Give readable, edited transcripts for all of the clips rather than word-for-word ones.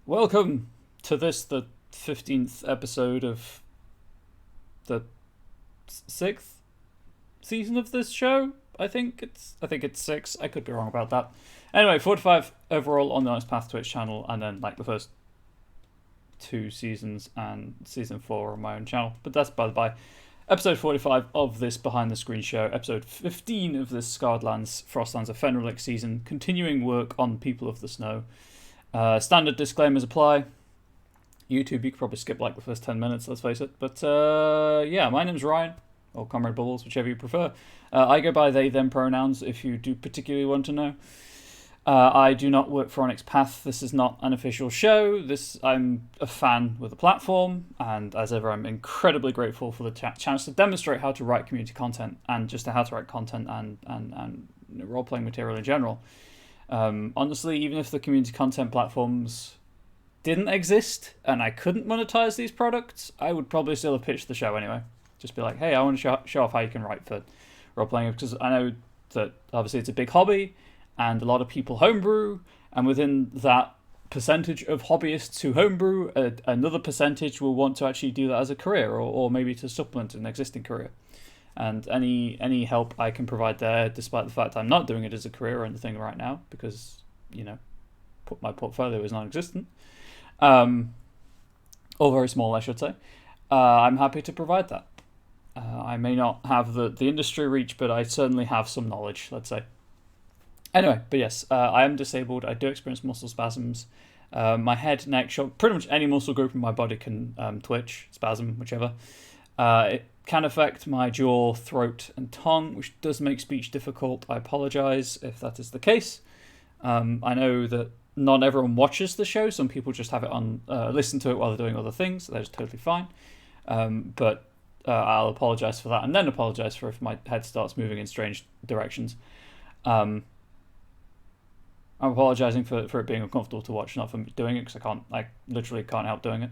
Welcome to the 15th episode of the sixth season of this show. I think it's six. I could be wrong about that. Anyway, 45 overall on the Honest Path Twitch channel, and then like the first two seasons and season 4 on my own channel. But that's by the by. Episode 45 of this behind the screen show. Episode 15 of this Scarred Lands Frostlands of Fenrilic season. Continuing work on People of the Snow. Standard disclaimers apply. YouTube, you could probably skip like the first 10 minutes, let's face it. But yeah, my name's Ryan, or Comrade Bubbles, whichever you prefer. I go by they, them pronouns if you do particularly want to know. I do not work for Onyx Path. This is not an official show. I'm a fan with the platform, and as ever, I'm incredibly grateful for the chance to demonstrate how to write community content, and just how to write content and role-playing material in general. Honestly, even if the community content platforms didn't exist and I couldn't monetize these products, I would probably still have pitched the show anyway. Just be like, hey, I want to show off how you can write for role-playing, because I know that obviously it's a big hobby and a lot of people homebrew, and within that percentage of hobbyists who homebrew, another percentage will want to actually do that as a career, or maybe to supplement an existing career. And any help I can provide there, despite the fact I'm not doing it as a career or anything right now, because, my portfolio is non-existent, or very small, I should say, I'm happy to provide that. I may not have the industry reach, but I certainly have some knowledge, let's say. Anyway, but yes, I am disabled. I do experience muscle spasms. My head, neck, shoulder, pretty much any muscle group in my body can twitch, spasm, whichever. It can affect my jaw, throat, and tongue, which does make speech difficult. I apologise if that is the case. I know that not everyone watches the show. Some people just have it on, listen to it while they're doing other things. That is totally fine. But I'll apologise for that, and then apologise for if my head starts moving in strange directions. I'm apologising for it being uncomfortable to watch, not for doing it, because I literally can't help doing it.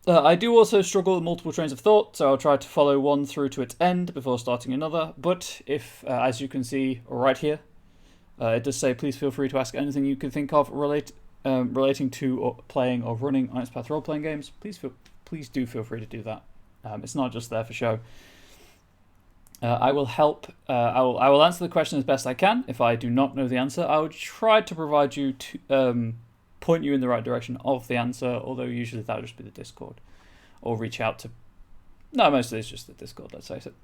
I do also struggle with multiple trains of thought, so I'll try to follow one through to its end before starting another. But if, as you can see right here, it does say, please feel free to ask anything you can think of relating to or playing or running Onyx Path role-playing games. Please do feel free to do that. It's not just there for show. I will help. I will answer the question as best I can. If I do not know the answer, I will try to provide you to point you in the right direction of the answer. Although usually that will just be the Discord, or reach out to. No, mostly it's just the Discord. Let's face it.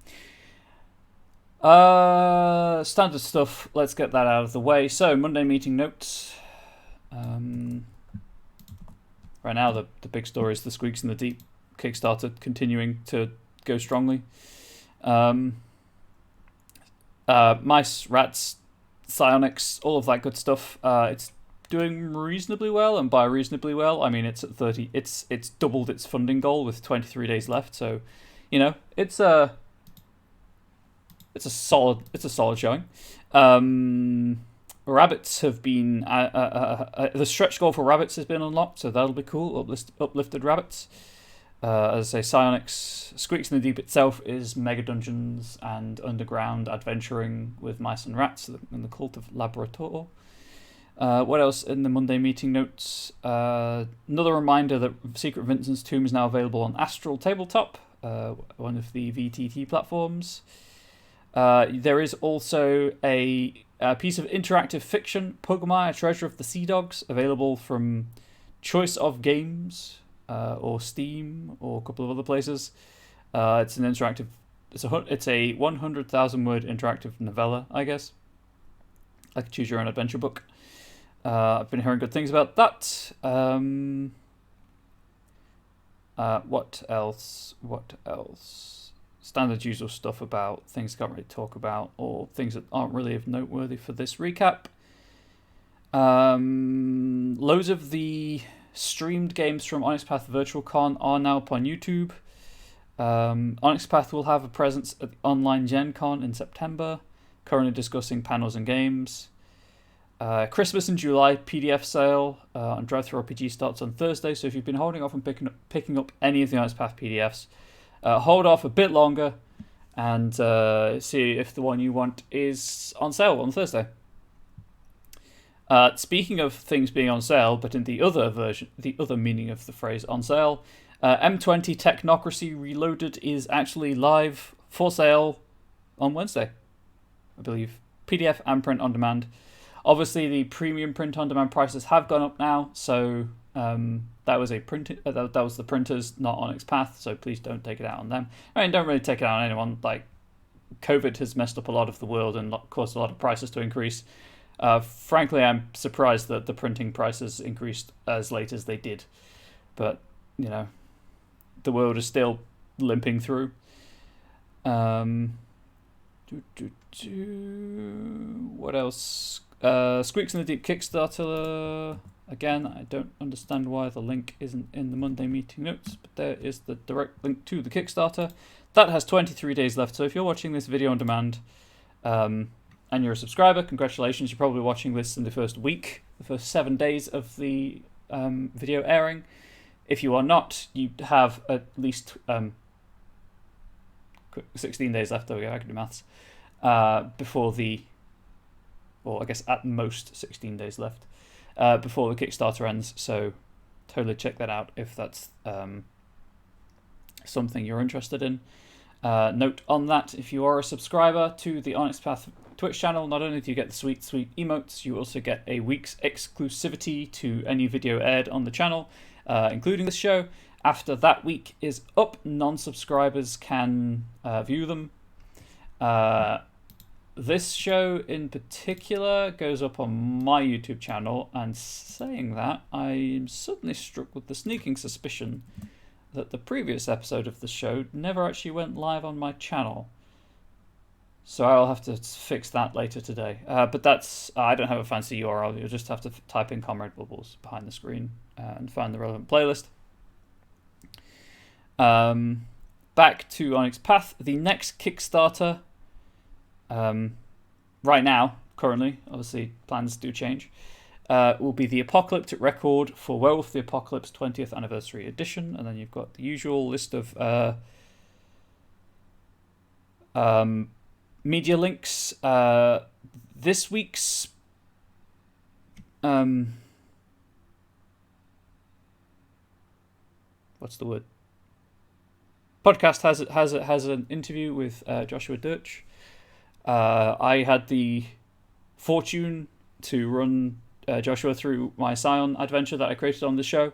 Standard stuff. Let's get that out of the way. So Monday meeting notes. Right now, the big story is the Squeaks in the Deep Kickstarter continuing to go strongly. Mice, rats, psionics, all of that good stuff. It's doing reasonably well, and by reasonably well, I mean it's at 30. It's doubled its funding goal with 23 days left. So, it's a solid showing. Rabbits have been the stretch goal for rabbits has been unlocked, so that'll be cool. Uplifted rabbits. As I say, Psionics, Squeaks in the Deep itself is mega dungeons and underground adventuring with mice and rats in the cult of Laborator. What else in the Monday meeting notes? Another reminder that Secret Vincent's Tomb is now available on Astral Tabletop, one of the VTT platforms. There is also a piece of interactive fiction, Pugmire, Treasure of the Sea Dogs, available from Choice of Games, or Steam, or a couple of other places. It's an interactive. It's a 100,000 word interactive novella, I guess, like a choose your own adventure book. I've been hearing good things about that. What else? Standard usual stuff about things I can't really talk about, or things that aren't really of noteworthy for this recap. Loads of the streamed games from Onyx Path Virtual Con are now up on YouTube. Onyx Path will have a presence at the online Gen Con in September, currently discussing panels and games. Christmas in July PDF sale on Drive-Thru RPG starts on Thursday, so if you've been holding off on picking up any of the Onyx Path PDFs, hold off a bit longer and see if the one you want is on sale on Thursday. Speaking of things being on sale, but in the other version, the other meaning of the phrase on sale, M20 Technocracy Reloaded is actually live for sale on Wednesday, I believe. PDF and print on demand. Obviously, the premium print on demand prices have gone up now, so that was that was the printers, not Onyx Path. So please don't take it out on them. I mean, don't really take it out on anyone. Like, COVID has messed up a lot of the world and caused a lot of prices to increase. Frankly, I'm surprised that the printing prices increased as late as they did. But, the world is still limping through. What else? Squeaks in the Deep Kickstarter. Again, I don't understand why the link isn't in the Monday meeting notes, but there is the direct link to the Kickstarter. That has 23 days left, so if you're watching this video on demand, and you're a subscriber, congratulations. You're probably watching this in the first week, the first 7 days of the video airing. If you are not, you have at least 16 days left. There we go, I can do maths. Before or I guess at most 16 days left before the Kickstarter ends. So totally check that out if that's something you're interested in. Note on that, if you are a subscriber to the Onyx Path Twitch channel, not only do you get the sweet emotes, you also get a week's exclusivity to any video aired on the channel, including this show. After that week is up, non-subscribers can view them. This show in particular goes up on my YouTube channel, and saying that, I'm suddenly struck with the sneaking suspicion that the previous episode of the show never actually went live on my channel. So I'll have to fix that later today. But that's, I don't have a fancy URL. You'll just have to type in Comrade Bubbles behind the screen and find the relevant playlist. Back to Onyx Path. The next Kickstarter, right now, currently, obviously plans do change, will be the Apocalyptic Record for Werewolf the Apocalypse 20th Anniversary Edition. And then you've got the usual list of media links. This week's what's the word? Podcast has an interview with Joshua Dirch. I had the fortune to run Joshua through my Scion adventure that I created on the show,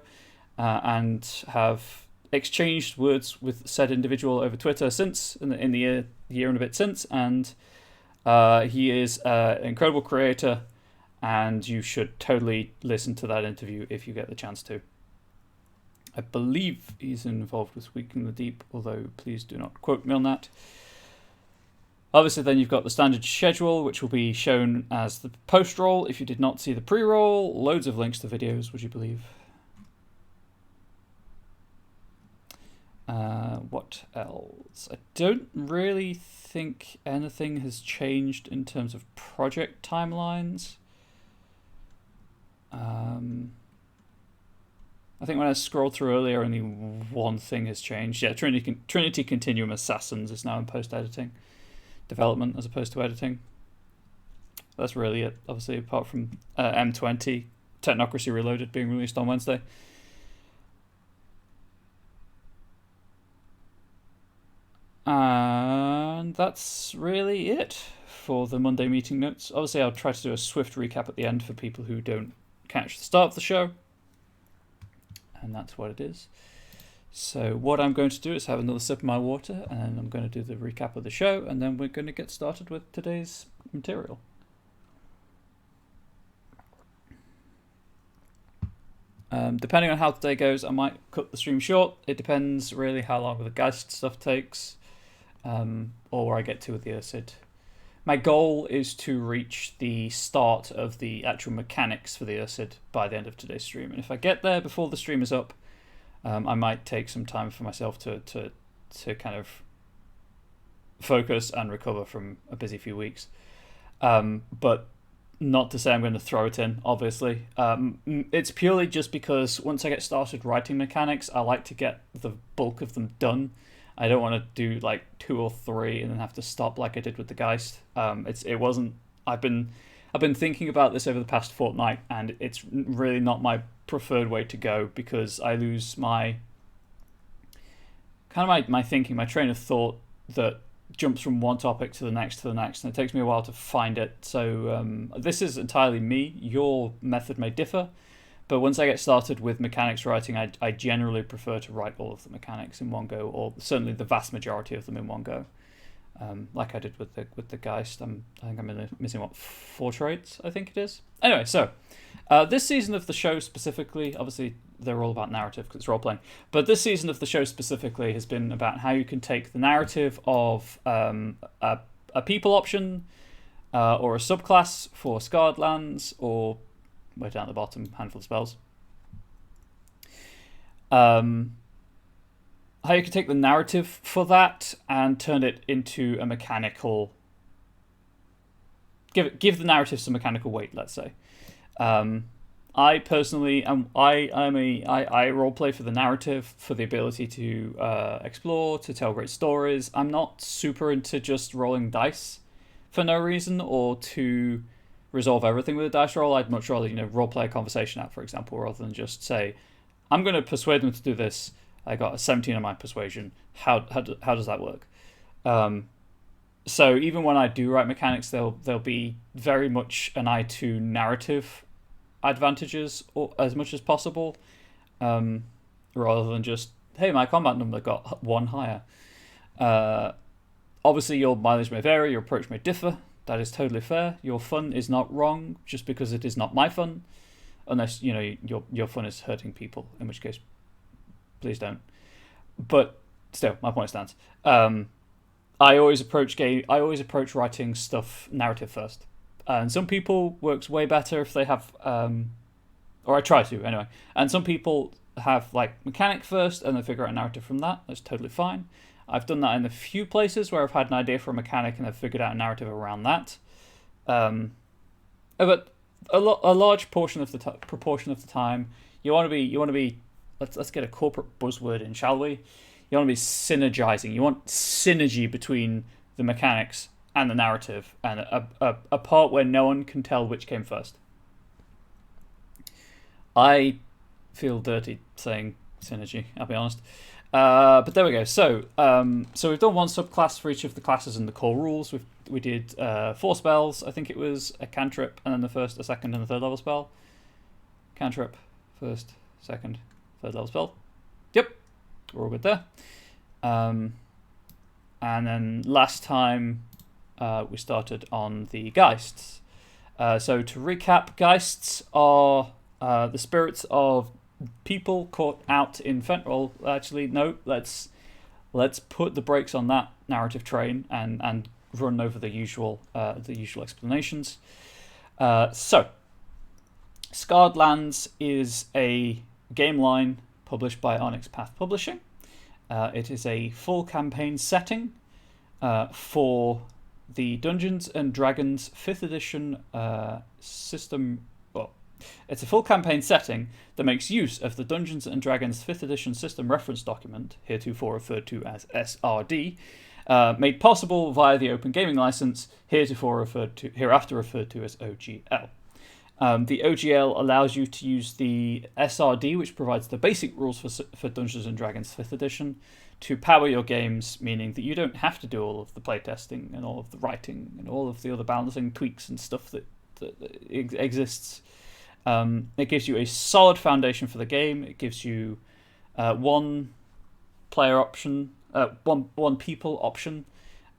and have exchanged words with said individual over Twitter since, in the year and a bit since, and he is an incredible creator, and you should totally listen to that interview if you get the chance to. I believe he's involved with Week in the Deep, although please do not quote me on that. Obviously, then you've got the standard schedule, which will be shown as the post-roll. If you did not see the pre-roll, loads of links to videos, would you believe? What else? I don't really think anything has changed in terms of project timelines. I think when I scrolled through earlier, only one thing has changed. Yeah, Trinity Continuum Assassins is now in post-editing development as opposed to editing. That's really it, obviously, apart from M20 Technocracy Reloaded being released on Wednesday. And that's really it for the Monday meeting notes. Obviously, I'll try to do a swift recap at the end for people who don't catch the start of the show. And that's what it is. So what I'm going to do is have another sip of my water, and I'm going to do the recap of the show, and then we're going to get started with today's material. Depending on how today goes, I might cut the stream short. It depends really how long the Geist stuff takes, or where I get to with the Ursid. My goal is to reach the start of the actual mechanics for the Ursid by the end of today's stream. And if I get there before the stream is up, I might take some time for myself to kind of focus and recover from a busy few weeks. But not to say I'm going to throw it in, obviously. It's purely just because once I get started writing mechanics, I like to get the bulk of them done. I don't want to do like 2 or 3 and then have to stop like I did with the Geist. I've been I've been thinking about this over the past fortnight, and it's really not my preferred way to go because I lose my my thinking, my train of thought that jumps from one topic to the next, and it takes me a while to find it. So this is entirely me. Your method may differ, but once I get started with mechanics writing, I generally prefer to write all of the mechanics in one go, or certainly the vast majority of them in one go. Like I did with the Geist. I think I'm missing 4 traits, I think it is. Anyway, so this season of the show specifically, obviously they're all about narrative because it's role playing, but this season of the show specifically has been about how you can take the narrative of a people option or a subclass for Scarred Lands, or way down at the bottom, handful of spells. How you can take the narrative for that and turn it into a mechanical. Give the narrative some mechanical weight, let's say. I personally I roleplay for the narrative, for the ability to explore, to tell great stories. I'm not super into just rolling dice for no reason or to resolve everything with a dice roll. I'd much rather roleplay a conversation out, for example, rather than just say, I'm going to persuade them to do this. I got a 17 on my persuasion. How does that work? So even when I do write mechanics, there'll be very much an eye to narrative advantages or as much as possible, rather than just, hey, my combat number got 1 higher. Obviously, your mileage may vary, your approach may differ. That is totally fair. Your fun is not wrong just because it is not my fun, unless your fun is hurting people, in which case, please don't. But still, my point stands. I always approach writing stuff narrative first, and some people works way better if they have, or I try to anyway. And some people have like mechanic first, and then figure out narrative from that. That's totally fine. I've done that in a few places where I've had an idea for a mechanic and I've figured out a narrative around that. But a large portion of the proportion of the time, you want to be. Let's get a corporate buzzword in, shall we? You want to be synergizing. You want synergy between the mechanics and the narrative, and a part where no one can tell which came first. I feel dirty saying synergy, I'll be honest. But there we go. So we've done one subclass for each of the classes in the core rules. We did 4 spells. I think it was a cantrip, and then the first, a second, and a third level spell. Cantrip, first, second, third level spell. Yep, we're all good there. And then last time we started on the Geists. So to recap, Geists are the spirits of people caught out in Fentanyl. Actually, no, let's put the brakes on that narrative train and run over the usual explanations. So, Scarred Lands is a game line published by Onyx Path Publishing. It is a full campaign setting for the Dungeons and Dragons 5th edition system. Well, it's a full campaign setting that makes use of the Dungeons and Dragons 5th edition system reference document, heretofore referred to as SRD, made possible via the Open Gaming License, hereafter referred to as OGL. The OGL allows you to use the SRD, which provides the basic rules for Dungeons & Dragons 5th edition, to power your games, meaning that you don't have to do all of the playtesting and all of the writing and all of the other balancing tweaks and stuff that exists. It gives you a solid foundation for the game. It gives you one player option, one people option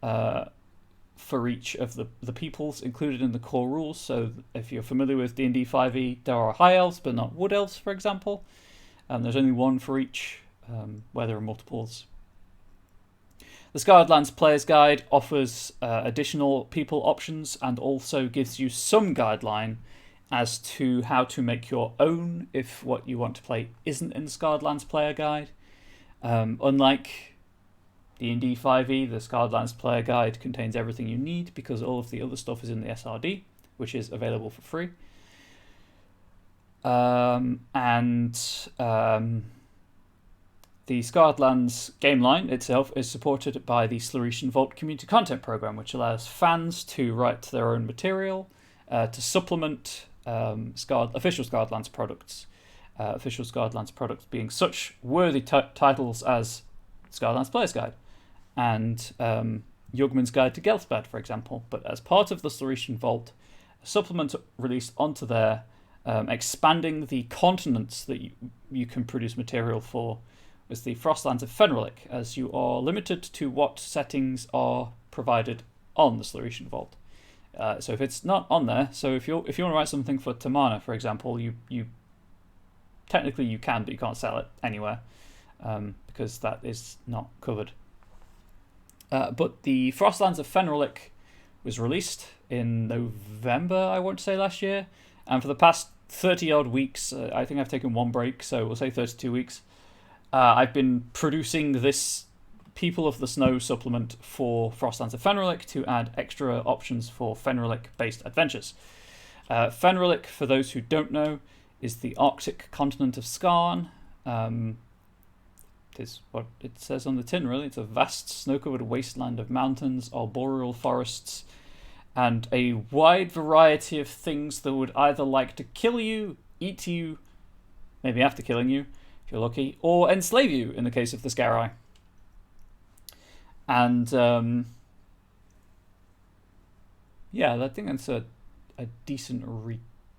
for each of the peoples included in the core rules. So if you're familiar with D&D 5e, there are high elves but not wood elves, for example. There's only one for each, where there are multiples. The Scarred Lands Player's Guide offers additional people options and also gives you some guideline as to how to make your own if what you want to play isn't in the Scarred Lands Player Guide. Unlike D&D 5e, the Scarred Lands Player Guide contains everything you need because all of the other stuff is in the SRD, which is available for free. The Scarred Lands game line itself is supported by the Sluritian Vault Community Content Program, which allows fans to write their own material to supplement official Scarred products. Official Scarred products being such worthy titles as Scarred Player's Guide and Yugman's Guide to Gelthbad, for example. But as part of the Slorician Vault, a supplement released onto there, expanding the continents that you can produce material for, was the Frostlands of Fenrilik, as you are limited to what settings are provided on the Slorician Vault. So if it's not on there, so if you want to write something for Tamana, for example, you technically you can, but you can't sell it anywhere because that is not covered. But the Frostlands of Fenrilik was released in November, I want to say, last year, and for the past 30-odd weeks, I think I've taken one break, so we'll say 32 weeks, I've been producing this People of the Snow supplement for Frostlands of Fenrilik to add extra options for Fenrilik-based adventures. Fenrilik, for those who don't know, is the Arctic continent of Skarn. Is what it says on the tin, really. It's a vast snow-covered wasteland of mountains, arboreal forests, and a wide variety of things that would either like to kill you, eat you, maybe after killing you, if you're lucky, or enslave you in the case of the Scarai. And yeah, I think that's a decent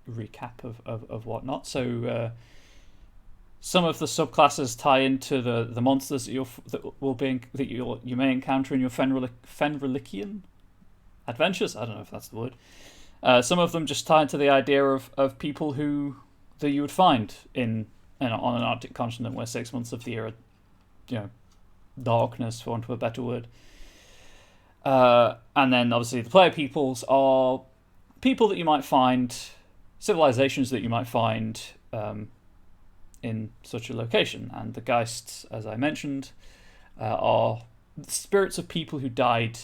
recap of whatnot. So some of the subclasses tie into the monsters that you may encounter in your Fenrilikian adventures. I don't know if that's the word. Some of them just tie into the idea of people that you would find on an Arctic continent where 6 months of the year are, darkness, for want of a better word. And then obviously the player peoples are people that you might find, civilizations that you might find in such a location. And the Geists, as I mentioned, are spirits of people who died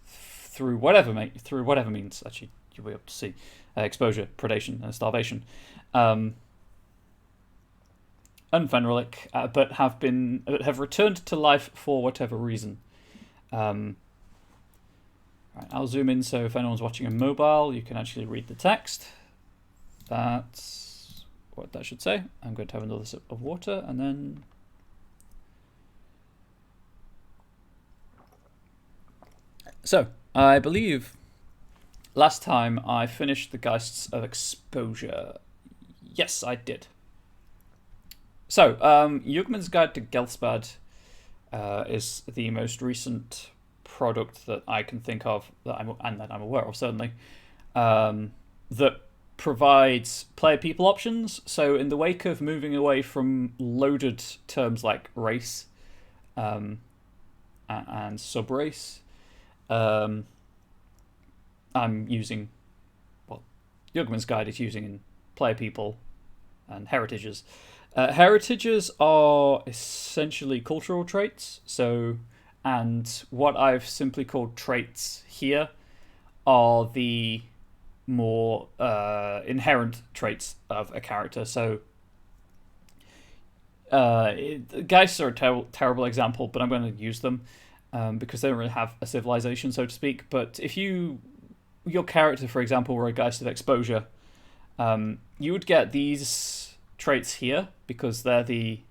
through whatever means. Actually, you'll be able to see exposure, predation, and starvation. Unfenrilik, but have returned to life for whatever reason. Right, I'll zoom in so if anyone's watching a mobile, you can actually read the text. That's what that should say. I'm going to have another sip of water and then. So, I believe last time I finished the Geists of Exposure. Yes, I did. So, Yugman's Guide to Gelthbad is the most recent product that I can think of that I'm aware of, certainly, that provides player people options. So, in the wake of moving away from loaded terms like race and subrace, I'm using, Yugman's Guide is using in player people and heritages. Heritages are essentially cultural traits, and what I've simply called traits here are the more inherent traits of a character. So, Geists are a terrible example, but I'm going to use them because they don't really have a civilization, so to speak. But if your character, for example, were a Geist of Exposure, you would get these traits here because they're the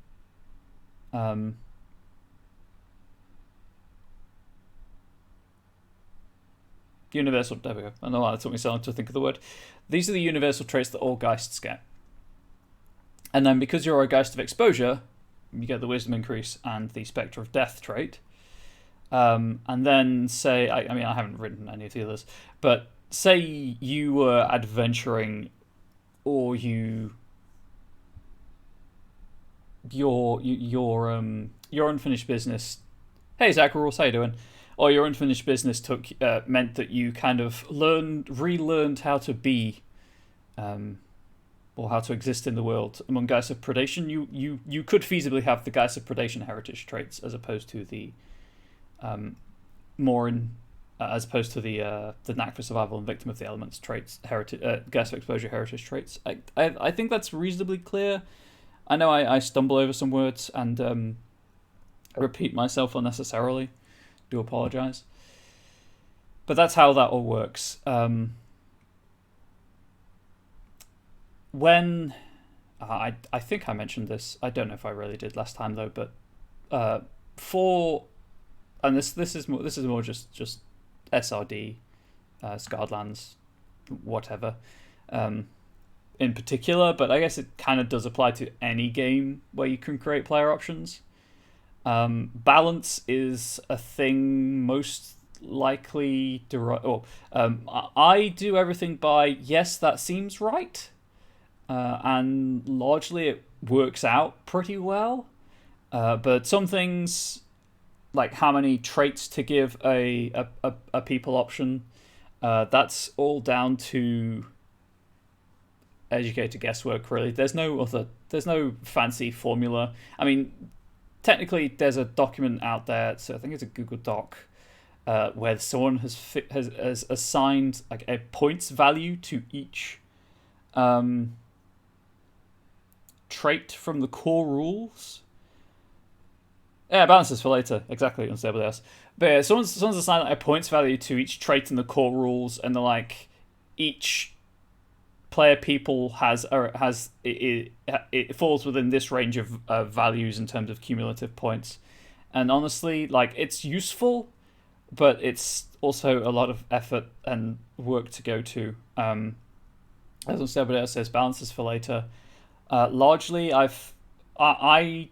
universal. There we go. I don't know why that took me so long to think of the word. These are the universal traits that all Geists get. And then because you're a Geist of Exposure, you get the Wisdom increase and the Spectre of Death trait. And then say, I haven't written any of the others, but say you were adventuring, or your unfinished business. Hey, Zach Rules, how you doing? Or your unfinished business meant that you kind of relearned how to be, or how to exist in the world among Geists of Predation. You could feasibly have the Geists of Predation heritage traits as opposed to the the knack for survival and victim of the elements traits, Geist of Exposure heritage traits. I think that's reasonably clear. I know I stumble over some words and repeat myself unnecessarily. Do apologize. But that's how that all works. when I think I mentioned this. I don't know if I really did last time though, but uh, for and this is more just SRD, Scarred Lands, whatever, um, in particular. But I guess it kind of does apply to any game where you can create player options. Balance is a thing most likely I do everything by yes, that seems right, and largely it works out pretty well. But some things, like how many traits to give a people option, that's all down to educated guesswork. Really, there's no fancy formula. I mean, technically, there's a document out there. So I think it's a Google Doc. Where someone has assigned like a points value to each trait from the core rules. Yeah, balances for later. Exactly, unstable else. But yeah, someone's assigned like, a points value to each trait in the core rules, and they're like each player people it falls within this range of values in terms of cumulative points. And honestly, like it's useful, but it's also a lot of effort and work to go to. As unstable else says, balances for later. Largely, I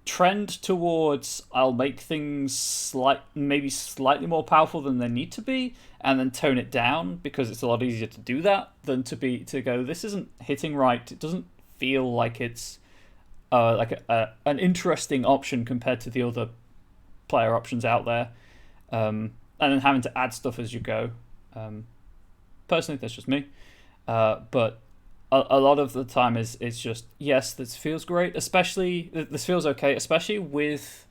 trend towards I'll make things maybe slightly more powerful than they need to be, and then tone it down because it's a lot easier to do that than to go. This isn't hitting right. It doesn't feel like it's an interesting option compared to the other player options out there, and then having to add stuff as you go. Personally, that's just me, but a lot of the time it's just yes, this feels great. Especially this feels okay, especially with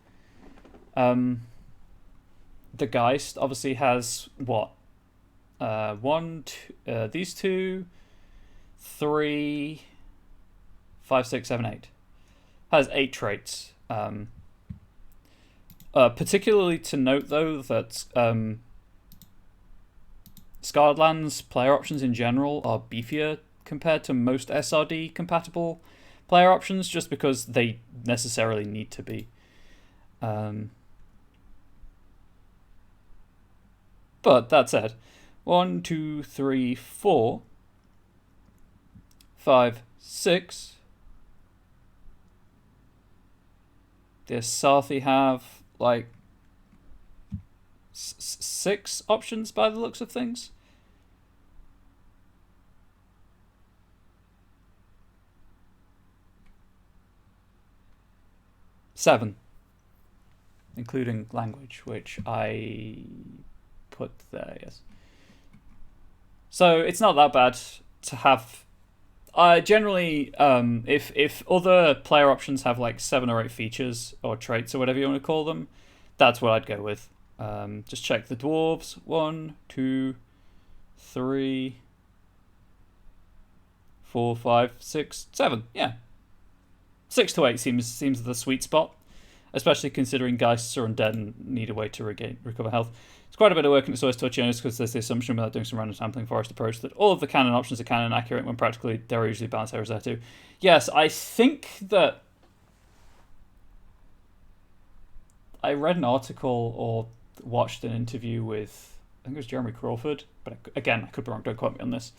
the Geist. Obviously has what these two, 3, 5, 6, 7, 8 has 8 traits. Particularly to note though that Scarred Lands player options in general are beefier compared to most SRD compatible player options, just because they necessarily need to be. But that said, 1, 2, 3, 4, 5, 6. Does Sathi have like 6 options by the looks of things? Seven, including language, which I put there, yes. So it's not that bad to have. Generally, if other player options have like 7 or 8 features or traits or whatever you want to call them, that's what I'd go with. Just check the dwarves. 1, 2, 3, 4, 5, 6, 7. Yeah, 6 to 8 seems the sweet spot, especially considering Geists are undead and need a way to recover health. It's quite a bit of work and it's always touchy on this because there's the assumption without doing some random sampling forest approach that all of the canon options are canon accurate when practically there are usually balance errors there too. Yes, I think that I read an article or watched an interview with, I think it was Jeremy Crawford, but again, I could be wrong, don't quote me on this,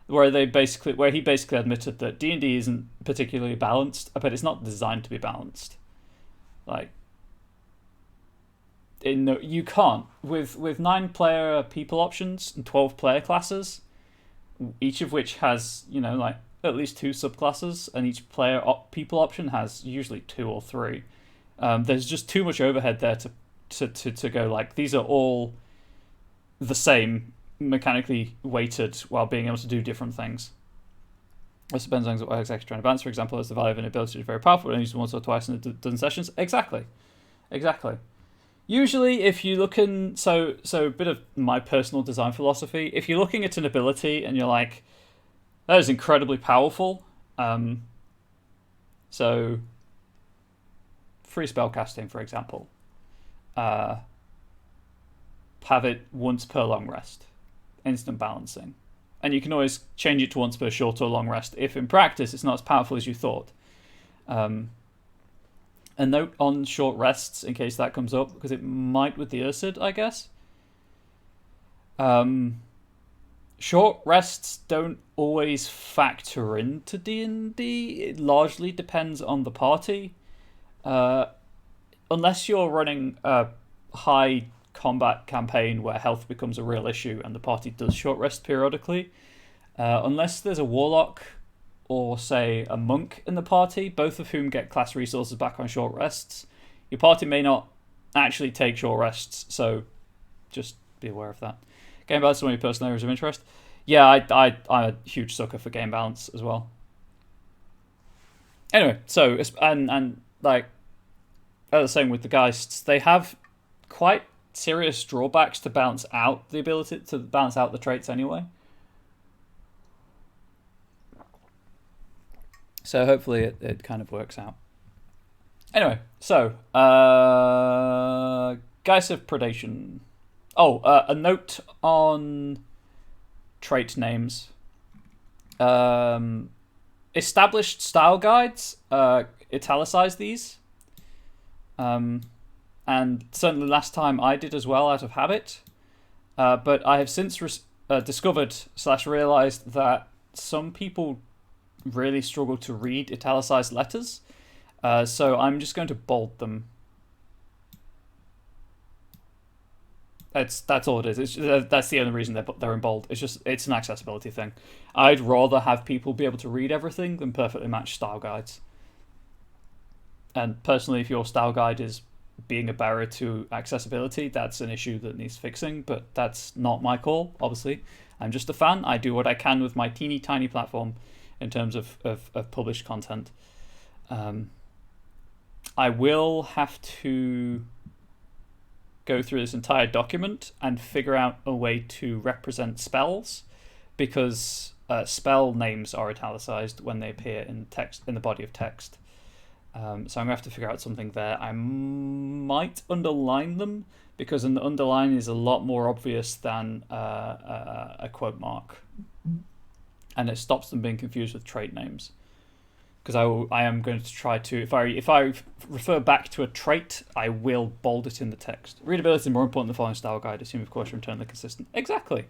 where he basically admitted that D&D isn't particularly balanced, but it's not designed to be balanced. Like, you can't with 9-player people options and 12 player classes, each of which has like at least 2 subclasses, and each player people option has usually 2 or 3. There's just too much overhead there to go like these are all the same mechanically weighted while being able to do different things. This depends on what exactly trying to balance. For example, as the value of an ability is very powerful and used once or twice in a dozen sessions. Exactly. Usually, if you look in, so a bit of my personal design philosophy. If you're looking at an ability and you're like, that is incredibly powerful. So free spellcasting, for example. Have it once per long rest, instant balancing. and you can always change it to once per short or long rest if in practice it's not as powerful as you thought. A note on short rests in case that comes up, because it might with the Ursid, I guess. Short rests don't always factor into D&D. It largely depends on the party. Unless you're running a high combat campaign where health becomes a real issue and the party does short rest periodically, unless there's a warlock or, say, a monk in the party, both of whom get class resources back on short rests, your party may not actually take short rests, so just be aware of that. Game balance is one of your personal areas of interest. Yeah, I'm a huge sucker for game balance as well. Anyway, so, and like, as I was saying with the Geists, they have quite serious drawbacks to balance out the ability to balance out the traits anyway. So hopefully it kind of works out. Anyway, so Geists of Predation. Oh, a note on trait names. Established style guides italicize these. And certainly last time I did as well out of habit. But I have since discovered / realized that some people really struggle to read italicized letters. So I'm just going to bold them. That's all it is. That's the only reason they're in bold. It's an accessibility thing. I'd rather have people be able to read everything than perfectly matched style guides. And personally, if your style guide is being a barrier to accessibility, that's an issue that needs fixing, but that's not my call, obviously. I'm just a fan. I do what I can with my teeny tiny platform in terms of published content. I will have to go through this entire document and figure out a way to represent spells, because spell names are italicized when they appear in text, in the body of text. So I'm going to have to figure out something there. I might underline them, because an underline is a lot more obvious than a quote mark. And it stops them being confused with trait names. Because I am going to try to, if I refer back to a trait, I will bold it in the text. Readability is more important than following style guide. Assume, of course, you're internally consistent. Exactly.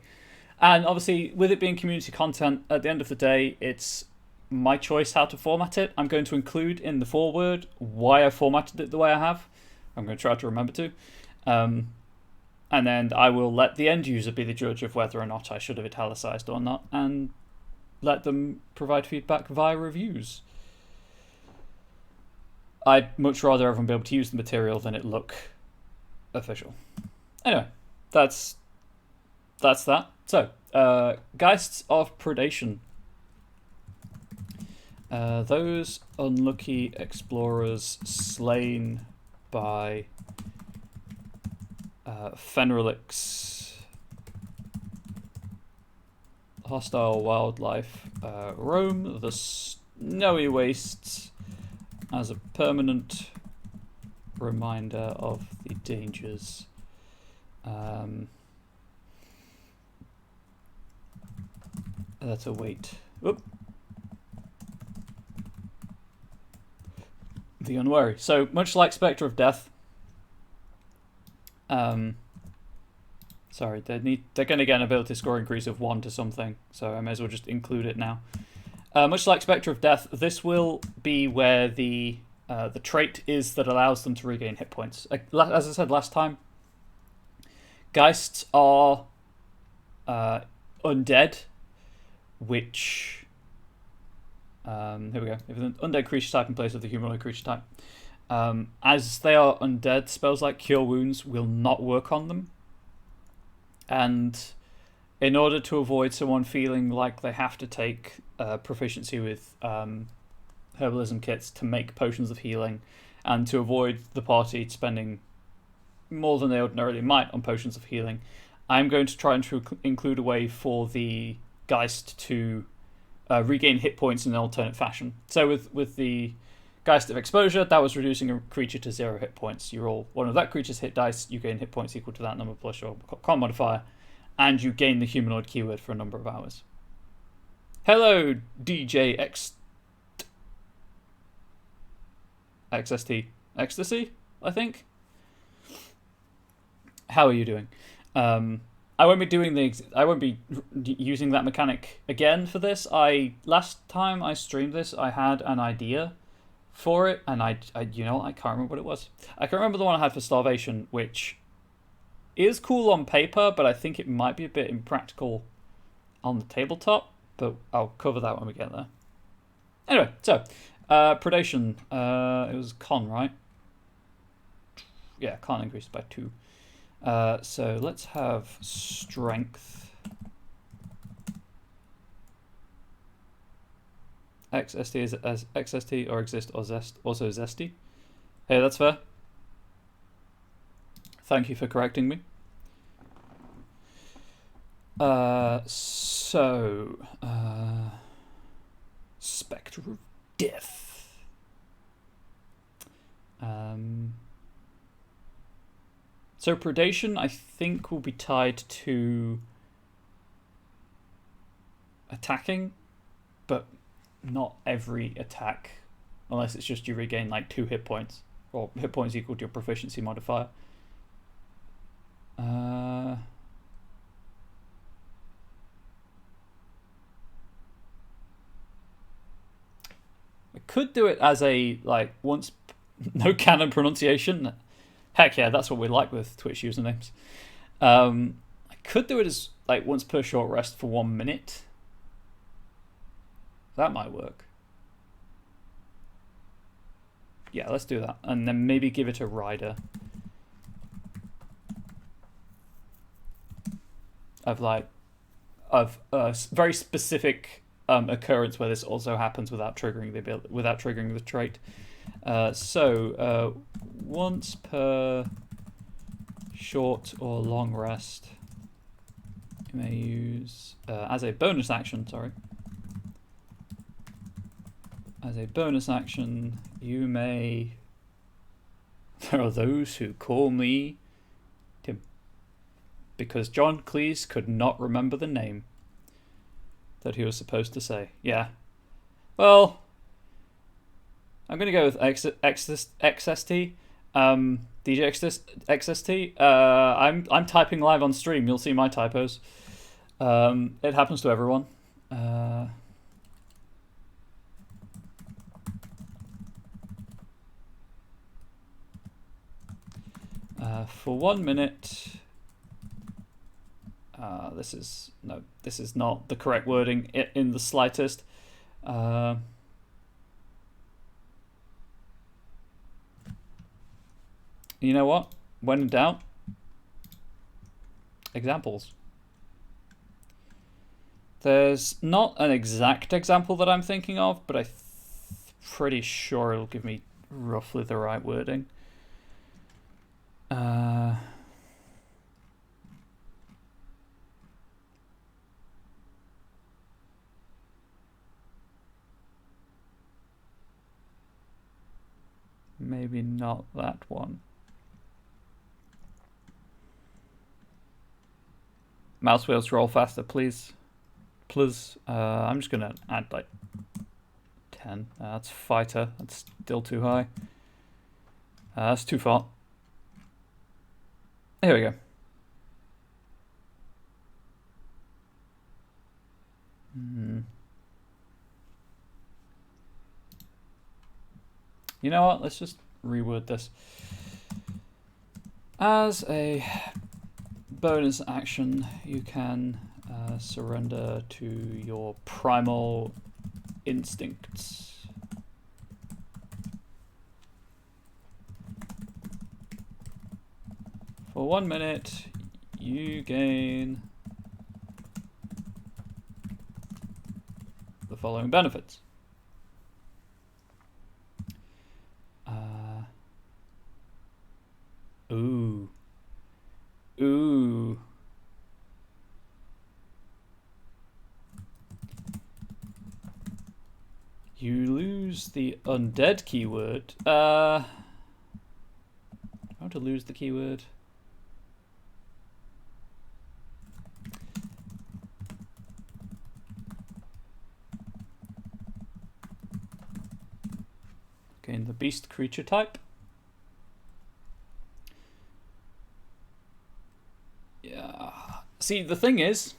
And obviously, with it being community content, at the end of the day, it's my choice how to format it. I'm going to include in the foreword why I formatted it the way I have. I'm going to try to remember to. And then I will let the end user be the judge of whether or not I should have italicized or not, and let them provide feedback via reviews. I'd much rather everyone be able to use the material than it look official. Anyway, that's that. So, Geists of Predation. Those unlucky explorers slain by Fenrilic's hostile wildlife roam the snowy wastes as a permanent reminder of the dangers. That await. Oop. The unwary. So much like Spectre of Death. Sorry, they're going to get an ability score increase of 1 to something, so I may as well just include it now. Much like Spectre of Death, this will be where the trait is that allows them to regain hit points. As I said last time, Geists are undead, which... here we go. If an undead creature type in place of the humanoid creature type. As they are undead, spells like Cure Wounds will not work on them. And in order to avoid someone feeling like they have to take proficiency with herbalism kits to make potions of healing, and to avoid the party spending more than they ordinarily might on potions of healing, I'm going to try and include a way for the Geist to regain hit points in an alternate fashion. So with the Geist of Exposure, that was reducing a creature to 0 hit points. You roll one of that creature's hit dice, you gain hit points equal to that number plus your con modifier, and you gain the humanoid keyword for a number of hours. Hello, DJ XST Ecstasy, I think. How are you doing? I won't be using that mechanic again for this. Last time I streamed this, I had an idea for it, and I can't remember what it was. I can remember the one I had for Starvation, which is cool on paper, but I think it might be a bit impractical on the tabletop. But I'll cover that when we get there. Anyway, so predation. It was con, right? Yeah, con increased by 2. So let's have strength. XST is as XST or exist or zest, also zesty. Hey, that's fair. Thank you for correcting me. Spectre of Death. So predation, I think, will be tied to attacking, but not every attack, unless it's just you regain like 2 hit points, or hit points equal to your proficiency modifier. I could do it as a once no canon pronunciation. Heck yeah, that's what we like with Twitch usernames. I could do it as once per short rest for 1 minute. That might work. Yeah, let's do that, and then maybe give it a rider of a very specific occurrence where this also happens without triggering the trait. So once per short or long rest, you may use as a bonus action. Sorry, as a bonus action, you may. There are those who call me Tim, because John Cleese could not remember the name that he was supposed to say. Yeah, well. I'm going to go with XST. DJ XST. I'm typing live on stream. You'll see my typos. It happens to everyone. For 1 minute. This is not the correct wording in the slightest. You know what? When in doubt, examples. There's not an exact example that I'm thinking of, but I'm pretty sure it'll give me roughly the right wording. Maybe not that one. Mouse wheels roll faster, please. Please. I'm just gonna add 10. That's fighter. That's still too high. That's too far. Here we go. You know what? Let's just reword this. As a bonus action, you can surrender to your primal instincts. For 1 minute, you gain the following benefits. Ooh. You lose the undead keyword. How to lose the keyword? Gain the beast creature type. Yeah. See, the thing is,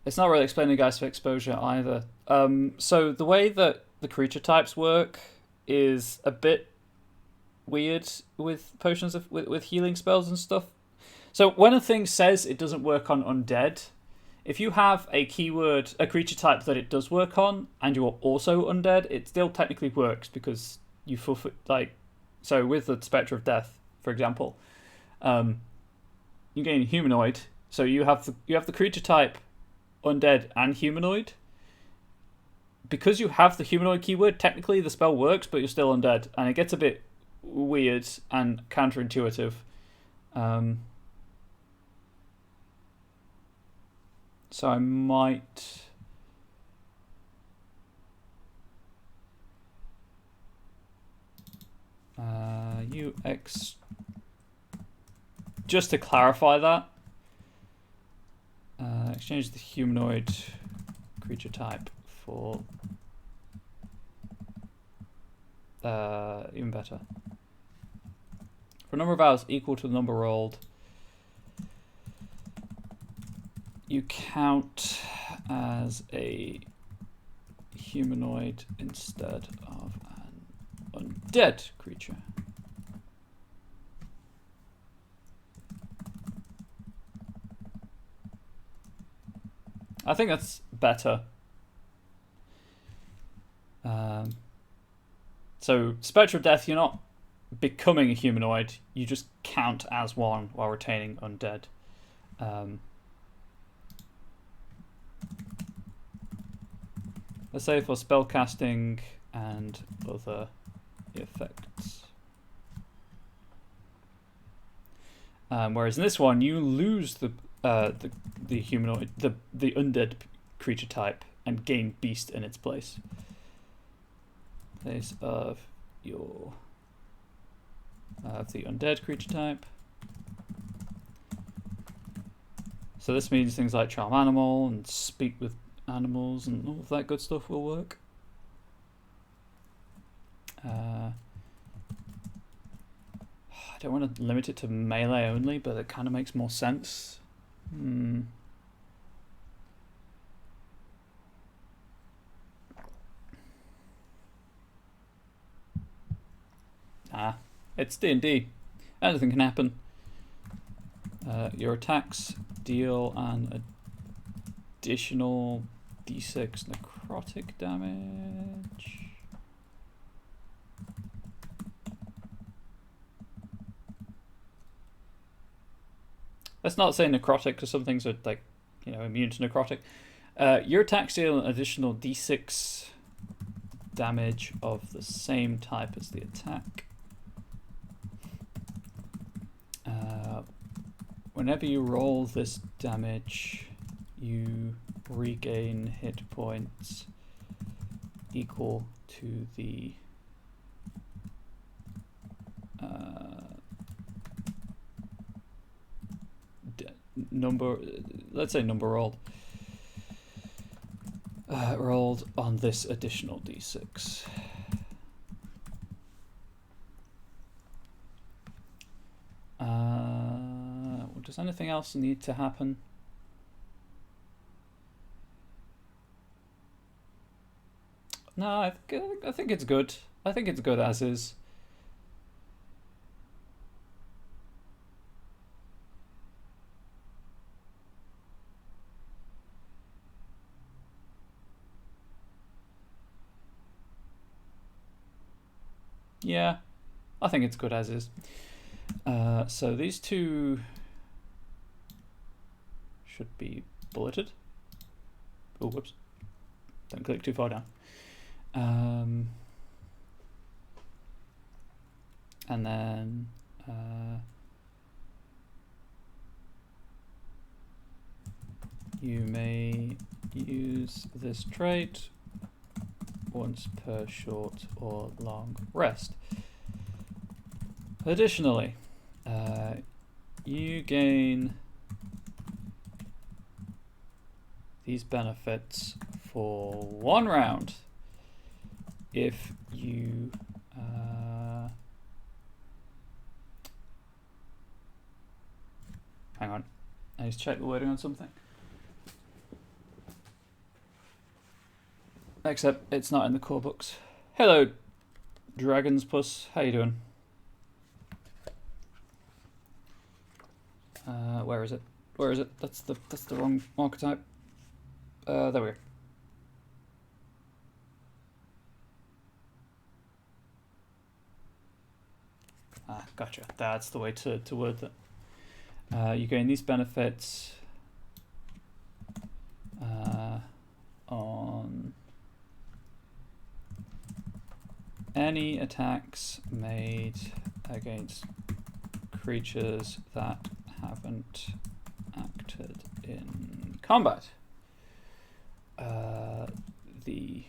it's not really explaining Geist for exposure either. So the way that the creature types work is a bit weird with potions with healing spells and stuff. So when a thing says it doesn't work on undead, if you have a keyword, a creature type that it does work on, and you're also undead, it still technically works because you fulfill, like, so with the Spectre of Death, for example, you gain humanoid. So you have the creature type undead and humanoid. Because you have the humanoid keyword, technically the spell works, but you're still undead, and it gets a bit weird and counterintuitive. So I might UX just to clarify that. Exchange the humanoid creature type for even better. For a number of hours equal to the number rolled, you count as a humanoid instead of an undead creature. I think that's better. So, Spectre of Death, you're not becoming a humanoid, you just count as one while retaining undead. Let's say for spellcasting and other effects. Whereas in this one, you lose the humanoid, the undead creature type, and gain beast in its place. Place of your the undead creature type. So this means things like charm animal and speak with animals and all of that good stuff will work. I don't want to limit it to melee only, but it kind of makes more sense. It's D&D. Anything can happen. Your attacks deal an additional d6 necrotic damage. Let's not say necrotic because some things are like, immune to necrotic. Your attacks deal an additional d6 damage of the same type as the attack. Whenever you roll this damage, you regain hit points equal to the number, let's say number rolled. Rolled on this additional d6. Does anything else need to happen? No, I think it's good. I think it's good as is. Yeah, I think it's good as is. So these two should be bulleted. Oh, whoops. Don't click too far down. And then you may use this trait once per short or long rest. Additionally, you gain these benefits for 1 round. if you hang on, I just check the wording on something. Except it's not in the core books. Hello, Dragons Puss. How you doing? Where is it? Where is it? That's the wrong archetype. There we go. Ah, gotcha. That's the way to word that. You gain these benefits on any attacks made against creatures that haven't acted in combat. The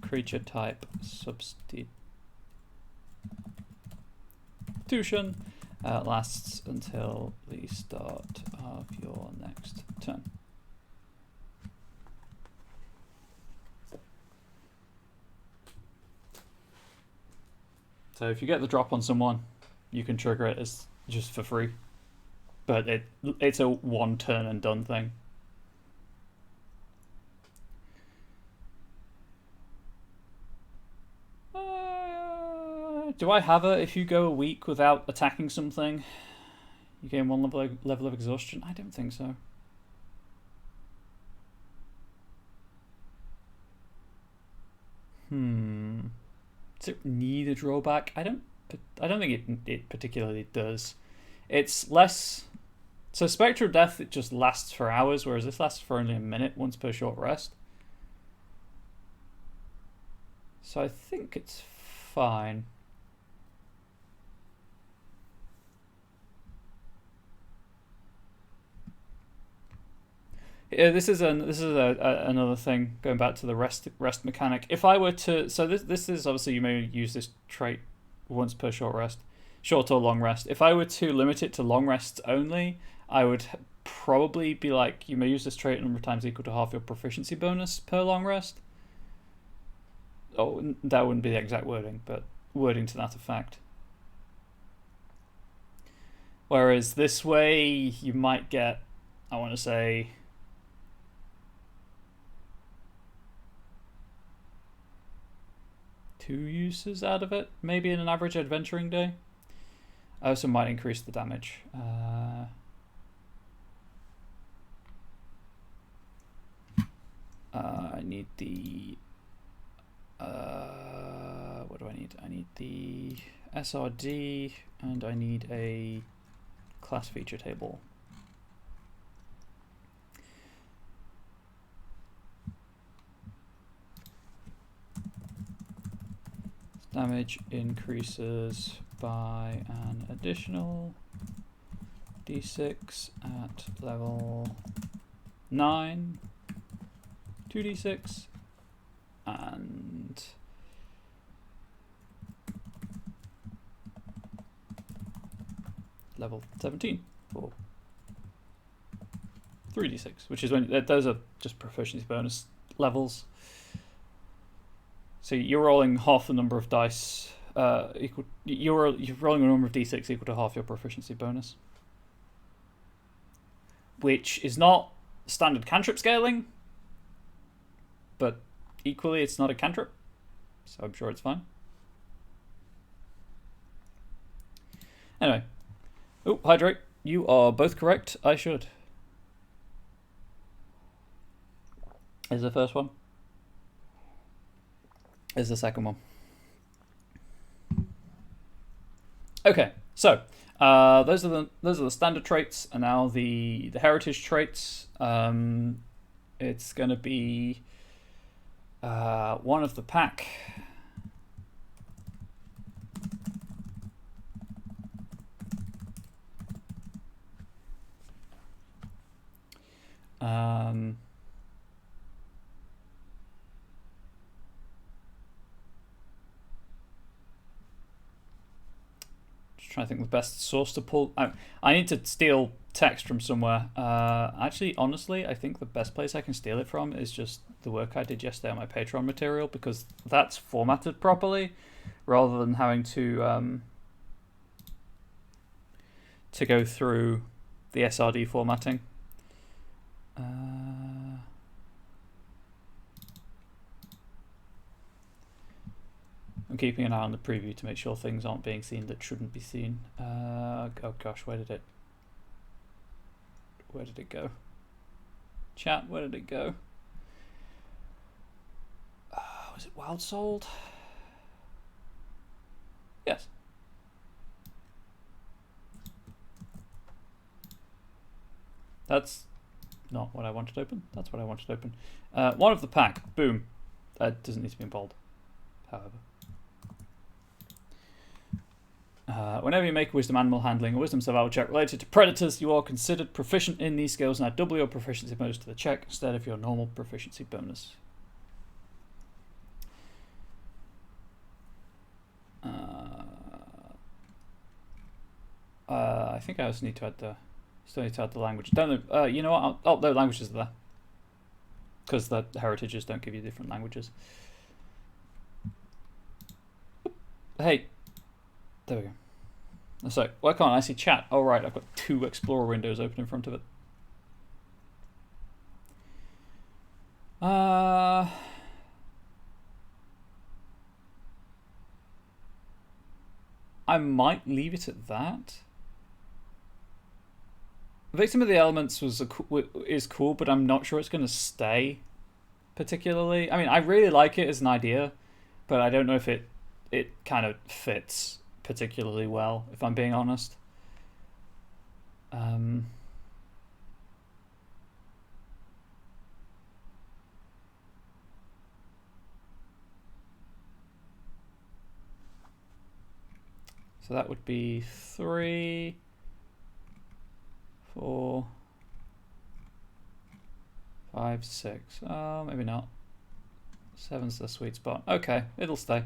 creature type substitution lasts until the start of your next turn. So if you get the drop on someone, you can trigger it as just for free, but it's a one turn and done thing. Do I have a if you go a week without attacking something, you gain one level of exhaustion? I don't think so. Does it need a drawback? I don't think it particularly does. It's less. So Spectre of Death, it just lasts for hours, whereas this lasts for only a minute, once per short rest. So I think it's fine. Yeah, this is another thing, going back to the rest mechanic. If I were to, so this is obviously, you may use this trait once per short rest, short or long rest. If I were to limit it to long rests only, I would probably be like, you may use this trait a number of times equal to half your proficiency bonus per long rest. Oh, that wouldn't be the exact wording, but wording to that effect. Whereas this way, you might get, I want to say, 2 uses out of it, maybe in an average adventuring day. I also might increase the damage. I need the what do I need? I need the SRD and I need a class feature table. Damage increases by an additional d6 at level 9, 2d6, and level 17 for 3d6, which is when those are just proficiency bonus levels. So you're rolling half the number of dice equal. You're rolling a number of d6 equal to half your proficiency bonus, which is not standard cantrip scaling, but equally it's not a cantrip, so I'm sure it's fine. Anyway, oh, hydrate. You are both correct. I should. Is the first one. Is the second one. Okay, so those are the standard traits, and now the heritage traits. It's going to be one of the pack. Trying to think of the best source to pull. I need to steal text from somewhere. Actually, honestly, I think the best place I can steal it from is just the work I did yesterday on my Patreon material, because that's formatted properly, rather than having to go through the SRD formatting. I'm keeping an eye on the preview to make sure things aren't being seen that shouldn't be seen. Oh gosh, where did it chat, where did it go? Was it Wild Souled? Yes. That's not what I wanted to open. That's what I wanted to open. One of the pack. Boom. That doesn't need to be in bold, however. Whenever you make a wisdom animal handling or wisdom survival check related to predators, you are considered proficient in these skills and add double your proficiency bonus to the check instead of your normal proficiency bonus. I think I also need to add the language. Don't know. You know what? Oh, the languages are there because the heritages don't give you different languages. Hey, there we go. So why can't I see chat? Oh right, I've got 2 Explorer windows open in front of it. I might leave it at that. Victim of the Elements is cool, but I'm not sure it's going to stay particularly. I mean, I really like it as an idea, but I don't know if it kind of fits particularly well, if I'm being honest. So that would be 3, 4, 5, 6. Maybe not. 7's the sweet spot. Okay, it'll stay.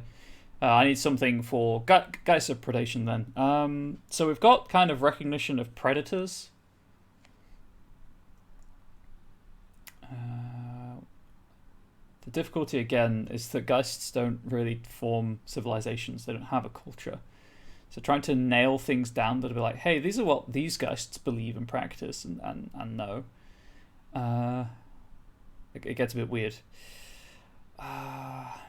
I need something for Geists of Predation then. So we've got kind of recognition of predators. The difficulty again is that Geists don't really form civilizations. They don't have a culture. So trying to nail things down that'll be like, hey, these are what these Geists believe and practice and know. It gets a bit weird. I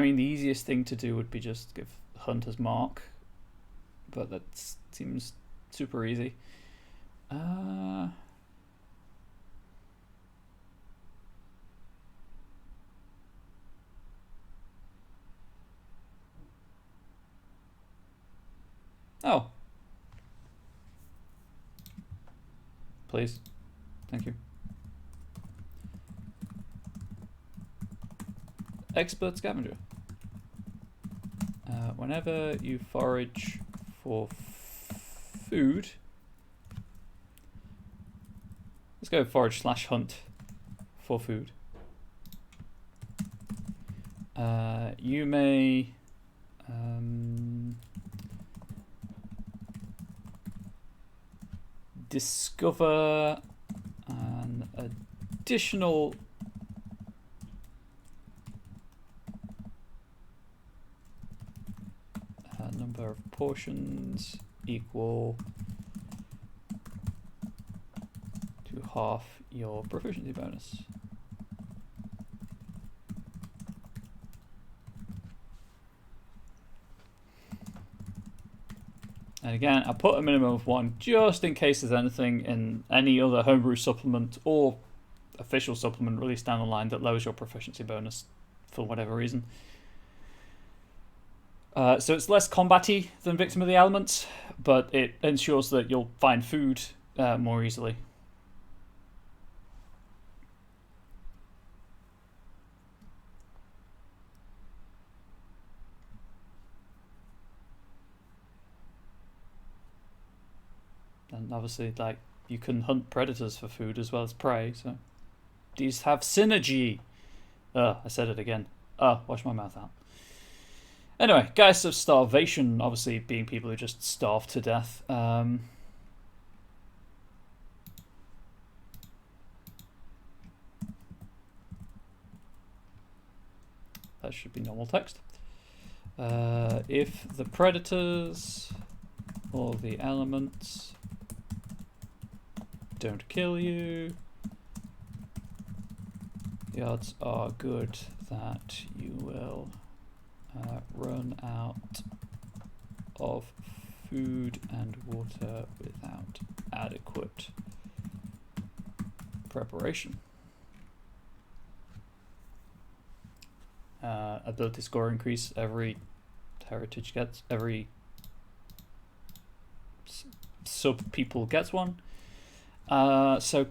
mean, the easiest thing to do would be just give Hunter's Mark, but that seems super easy. Oh. Please. Thank you. Expert Scavenger. Whenever you forage for food, let's go forage/hunt for food. You may discover an additional number of portions equal to half your proficiency bonus. And again, I put a minimum of 1 just in case there's anything in any other homebrew supplement or official supplement released down the line that lowers your proficiency bonus for whatever reason. So it's less combat-y than Victim of the Elements, but it ensures that you'll find food more easily. And obviously, like, you can hunt predators for food as well as prey, so these have synergy. I said it again. Wash my mouth out. Anyway, Geists of Starvation, obviously being people who just starve to death. That should be normal text. If the predators or the elements don't kill you, the odds are good that you will run out of food and water without adequate preparation. Ability score increase every heritage gets, every sub people gets one. So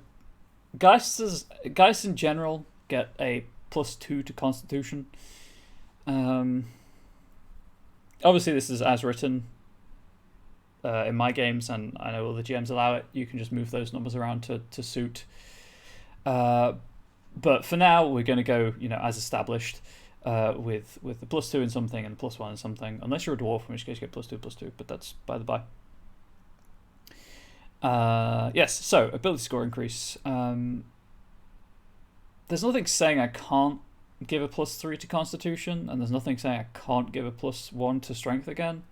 Geists in general get a +2 to Constitution. Obviously this is as written in my games, and I know all the GMs allow it. You can just move those numbers around to suit. But for now, we're going to go, as established, with the +2 in something and +1 in something, unless you're a dwarf, in which case you get +2/+2. But that's by the by. Yes. So ability score increase. There's nothing saying I can't give a +3 to Constitution, and there's nothing saying I can't give a +1 to Strength again.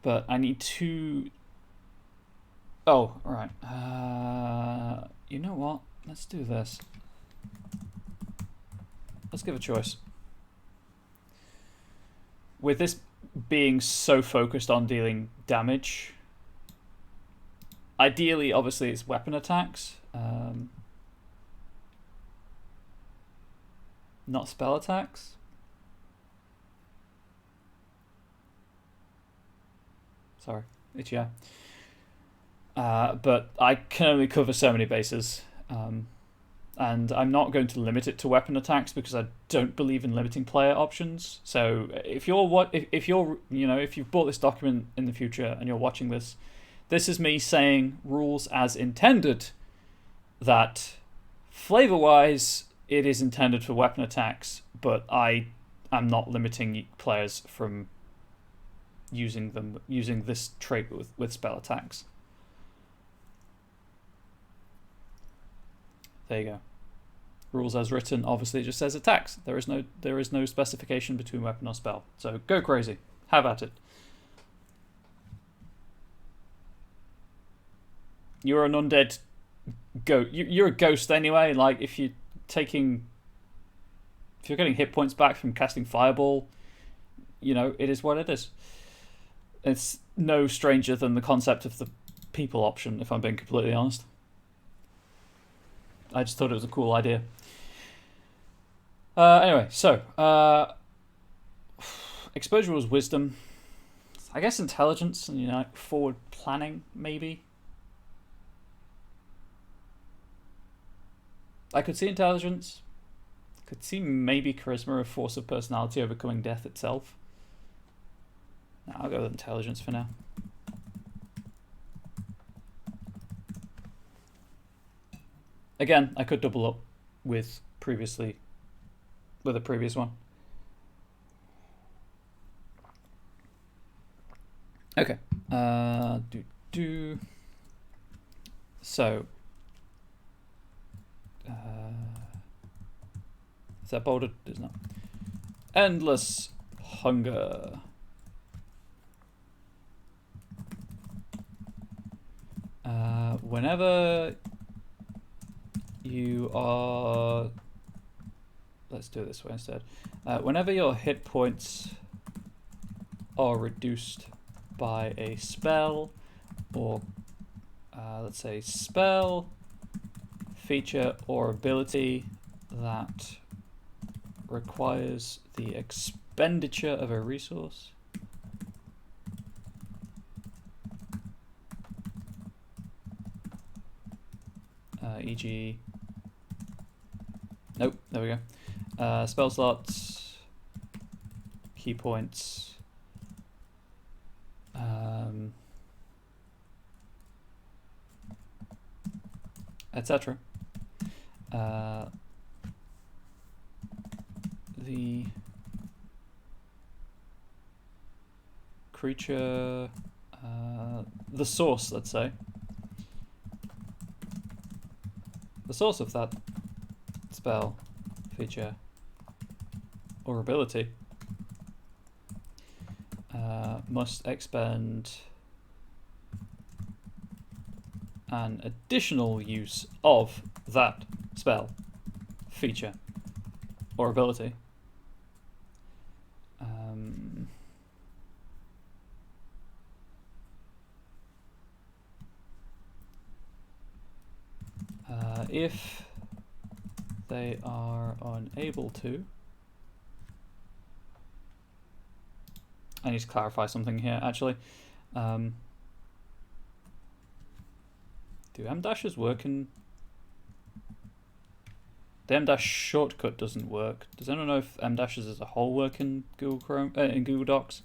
But I need to. Oh, right. You know what? Let's do this. Let's give a choice. With this being so focused on dealing damage, ideally, obviously, it's weapon attacks, not spell attacks. Sorry, it's yeah. But I can only cover so many bases. And I'm not going to limit it to weapon attacks because I don't believe in limiting player options. So if you've bought this document in the future and you're watching this, this is me saying rules as intended. That flavor-wise, it is intended for weapon attacks, but I am not limiting players from using this trait with spell attacks. There you go. Rules as written, obviously it just says attacks. There is no specification between weapon or spell. So go crazy. Have at it. You're an undead ghost. You're a ghost anyway. Like if you're getting hit points back from casting Fireball, it is what it is. It's no stranger than the concept of the people option, if I'm being completely honest. I just thought it was a cool idea. Anyway, so exposure was wisdom. I guess intelligence and forward planning maybe. I could see intelligence. Could see maybe charisma or force of personality overcoming death itself. No, I'll go with intelligence for now. Again, I could double up with a previous one. Okay. So. Is that bolded? It's not. Endless hunger. Whenever you are... Let's do it this way instead. Whenever your hit points are reduced by a spell, or let's say spell, feature, or ability that requires the expenditure of a resource, e.g. Nope, there we go. Spell slots, key points, etc. The creature, the source, let's say. The source of that spell, feature, or ability must expend an additional use of that spell, feature, or ability. If they are unable to, I need to clarify something here actually. Do M-dashes work in... The M- shortcut doesn't work. Does anyone know if M-dashes as a whole work in Google Chrome, in Google Docs?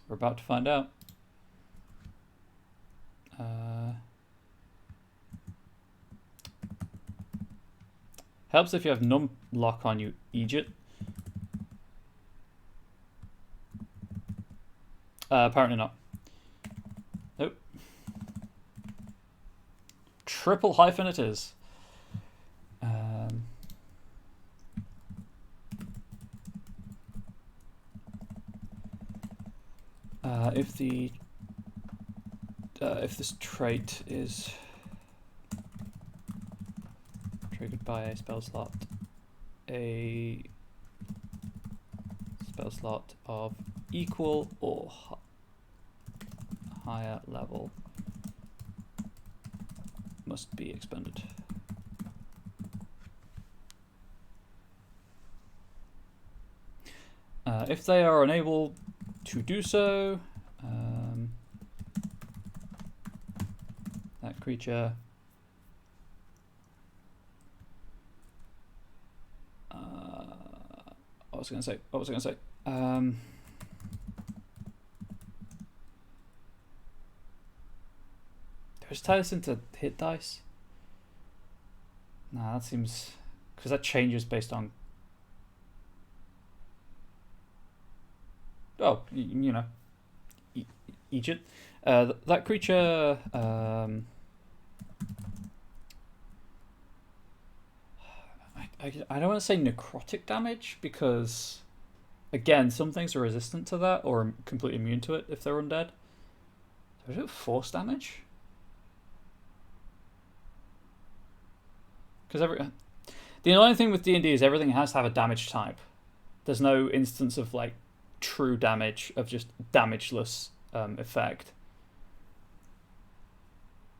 We're about to find out. Helps if you have num lock on you, Egypt. Apparently not. Nope. Triple hyphen it is. If this trait is triggered by a spell slot of equal or higher level must be expended. If they are unable to do so, that creature what was I going to say? Does tie this into hit dice? Nah, that seems... because that changes based on... Oh, you know, Egypt. That creature... I don't want to say necrotic damage because, again, some things are resistant to that or completely immune to it if they're undead. So is it force damage? Because the annoying thing with D&D is everything has to have a damage type. There's no instance of like true damage, of just damageless effect.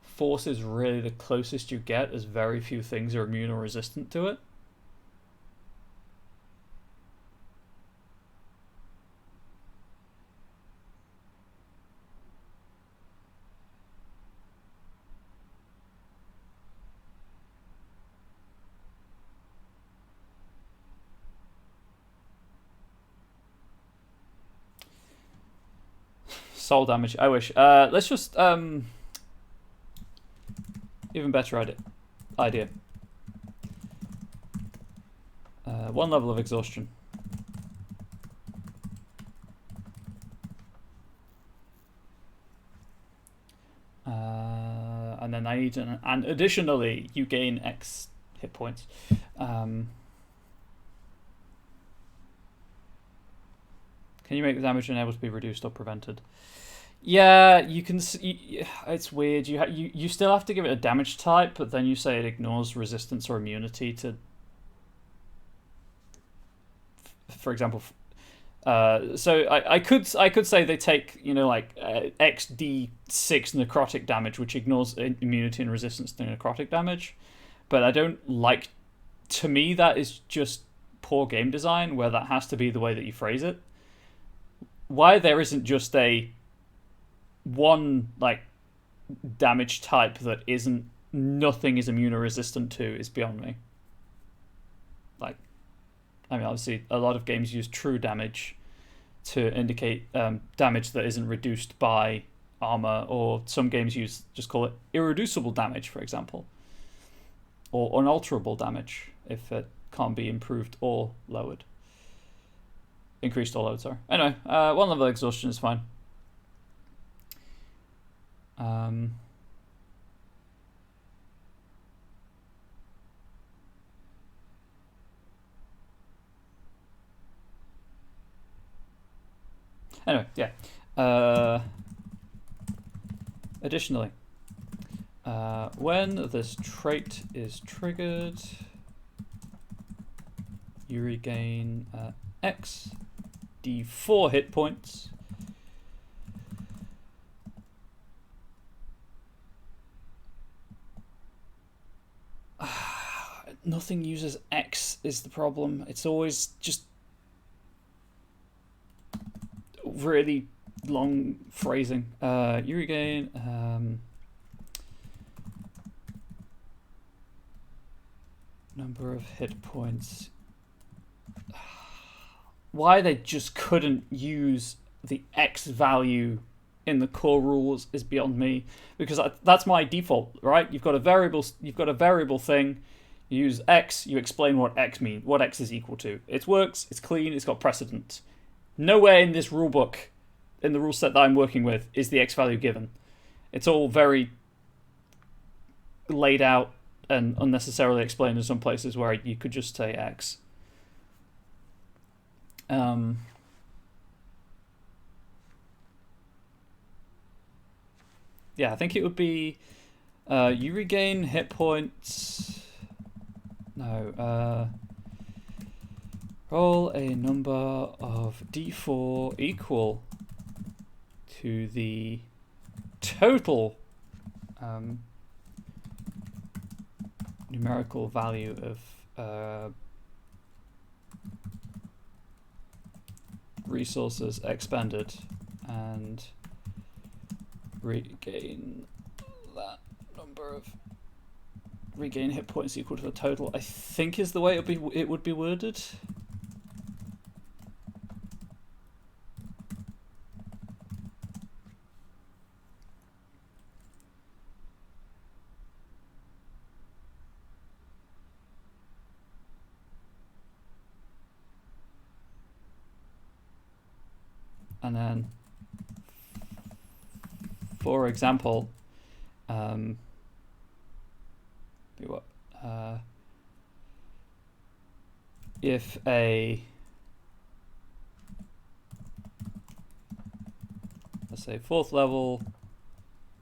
Force is really the closest you get, as very few things are immune or resistant to it. Soul damage, I wish. Let's just even better idea. One level of exhaustion. And then I need and additionally you gain X hit points. Can you make the damage unable to be reduced or prevented? Yeah, you can. It's weird. You still have to give it a damage type, but then you say it ignores resistance or immunity to, for example. So I could say they take, you know, like XD6 necrotic damage, which ignores immunity and resistance to necrotic damage, but I don't like. To me, that is just poor game design, where that has to be the way that you phrase it. Why there isn't just a one like damage type that isn't nothing is immune or resistant to is beyond me. Like, I mean, obviously a lot of games use true damage, to indicate damage that isn't reduced by armor, or some games just call it irreducible damage, for example, or unalterable damage if it can't be improved or lowered. Increased or lowered, sorry. Anyway, 1 level exhaustion is fine. Anyway, yeah. Additionally, when this trait is triggered, you regain X D4 hit points. Nothing uses X is the problem. It's always just really long phrasing. You regain number of hit points. Why they just couldn't use the X value in the core rules is beyond me, because that's my default, right? You've got a variable thing. You use X, you explain what X means, what X is equal to. It works, it's clean, it's got precedent. Nowhere in this rulebook, in the rule set that I'm working with, is the X value given. It's all very laid out and unnecessarily explained in some places where you could just say X. Yeah, I think it would be you regain hit points. No, roll a number of d4 equal to the total numerical value of resources expended, and regain that number of regain hit points equal to the total, I think is the way it would be worded. And then, for example, if a, let's say 4th level,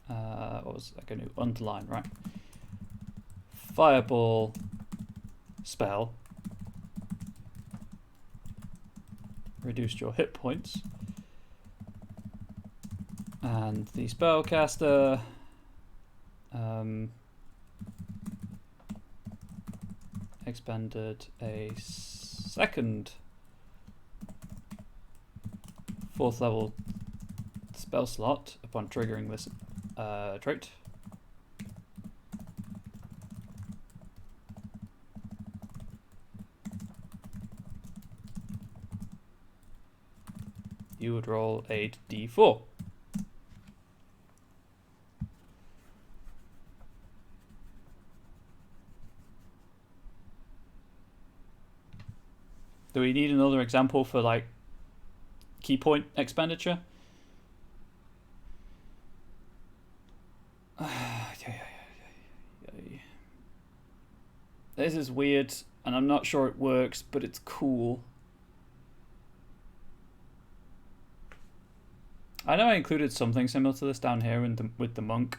what was I going to underline, right? Fireball spell reduced your hit points, and the spellcaster expended a second 4th level spell slot upon triggering this trait. You would roll 8d4. Do we need another example for like key point expenditure? This is weird, and I'm not sure it works, but it's cool. I know I included something similar to this down here with the monk.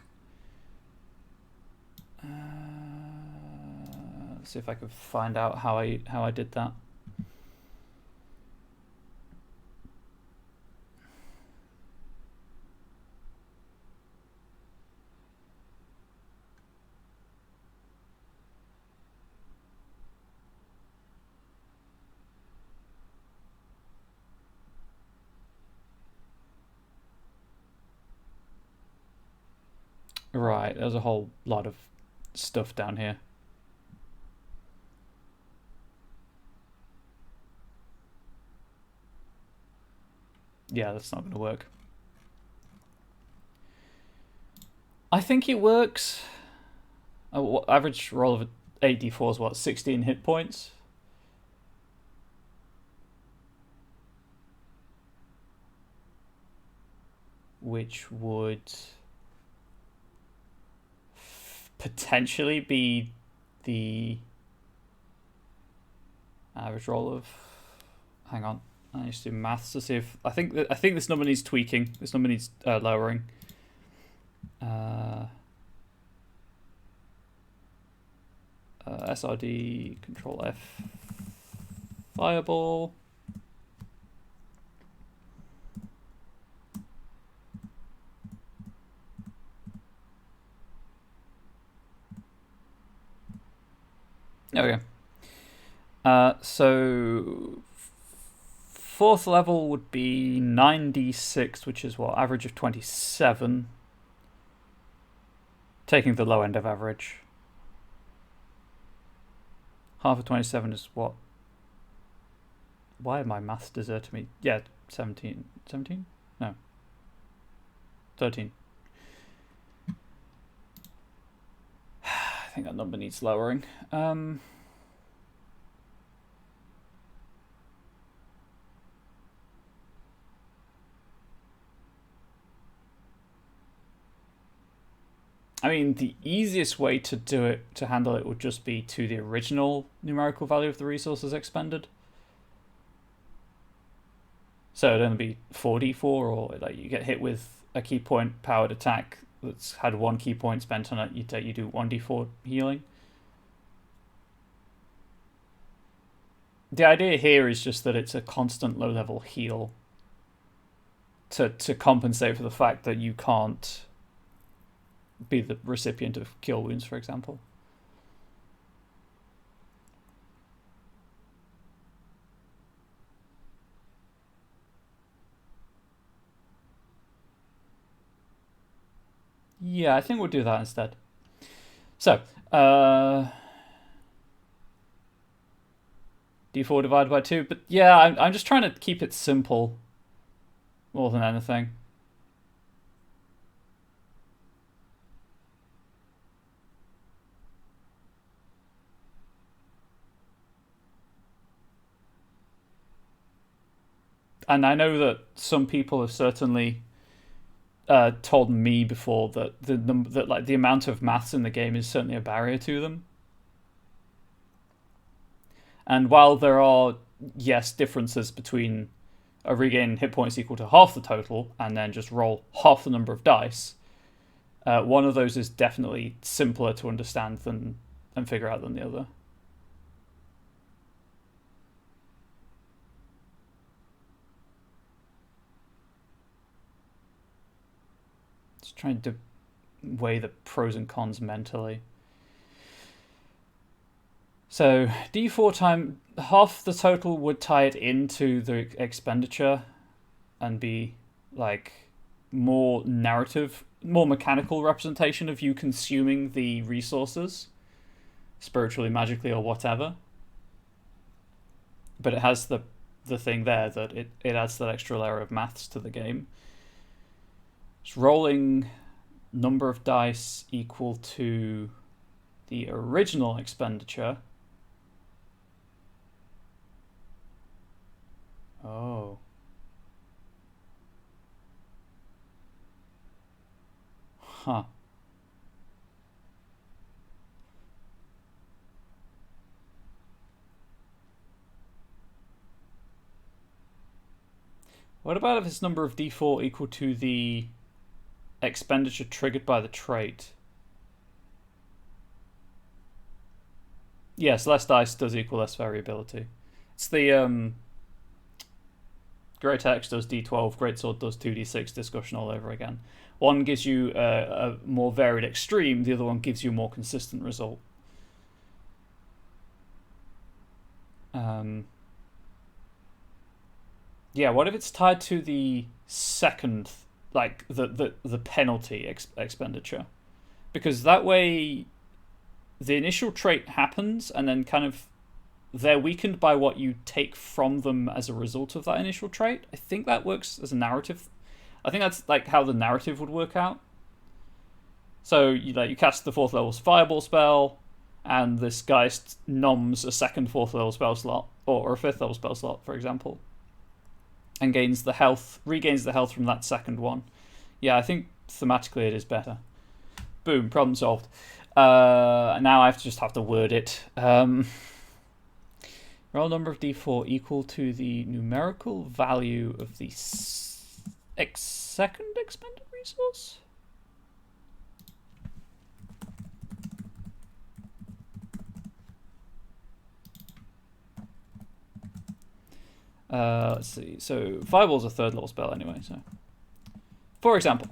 Let's see if I could find out how I did that. Right, there's a whole lot of stuff down here. Yeah, that's not going to work. I think it works. Average roll of 8d4 is what, 16 hit points? Which would potentially be the average roll of. Hang on, I need to do maths to see if I think this number needs tweaking. This number needs lowering. SRD Control F Fireball. There we go. So fourth level would be 9d6, which is what, average of 27. Taking the low end of average. Half of 27 is what? Why am my maths deserting me? Yeah, 17. 17? No. 13. I think that number needs lowering. I mean, the easiest way to do it, to handle it, would just be to the original numerical value of the resources expended. So it'd only be 4d4, or like you get hit with a key point powered attack that's had 1 key point spent on it, you do 1d4 healing. The idea here is just that it's a constant low level heal to compensate for the fact that you can't be the recipient of kill wounds, for example. Yeah, I think we'll do that instead. So, d4 divided by 2. But yeah, I'm just trying to keep it simple more than anything. And I know that some people have certainly told me before that the amount of maths in the game is certainly a barrier to them. And while there are, yes, differences between a regain hit points equal to half the total and then just roll half the number of dice, one of those is definitely simpler to understand and figure out than the other. Just trying to weigh the pros and cons mentally. So d4 time half the total would tie it into the expenditure and be like more narrative, more mechanical representation of you consuming the resources, spiritually, magically, or whatever. But it has the thing there that it adds that extra layer of maths to the game. It's rolling number of dice equal to the original expenditure. Oh. Huh. What about if it's number of d4 equal to the expenditure triggered by the trait? Yes, less dice does equal less variability. It's the Great Axe does d12, Great Sword does 2d6 discussion all over again. One gives you a more varied extreme, the other one gives you a more consistent result. Yeah, what if it's tied to the second, like the penalty expenditure? Because that way the initial trait happens and then kind of they're weakened by what you take from them as a result of that initial trait. I think that works as a narrative. I think that's like how the narrative would work out. So you cast the 4th level fireball spell, and this Geist noms a second 4th level spell slot, or a 5th level spell slot, for example, and regains the health from that second one. Yeah, I think thematically it is better. Boom, problem solved. Now I just have to word it. Roll number of d4 equal to the numerical value of the second expended resource? Let's see. So Fireball's a 3rd level spell anyway. So, for example,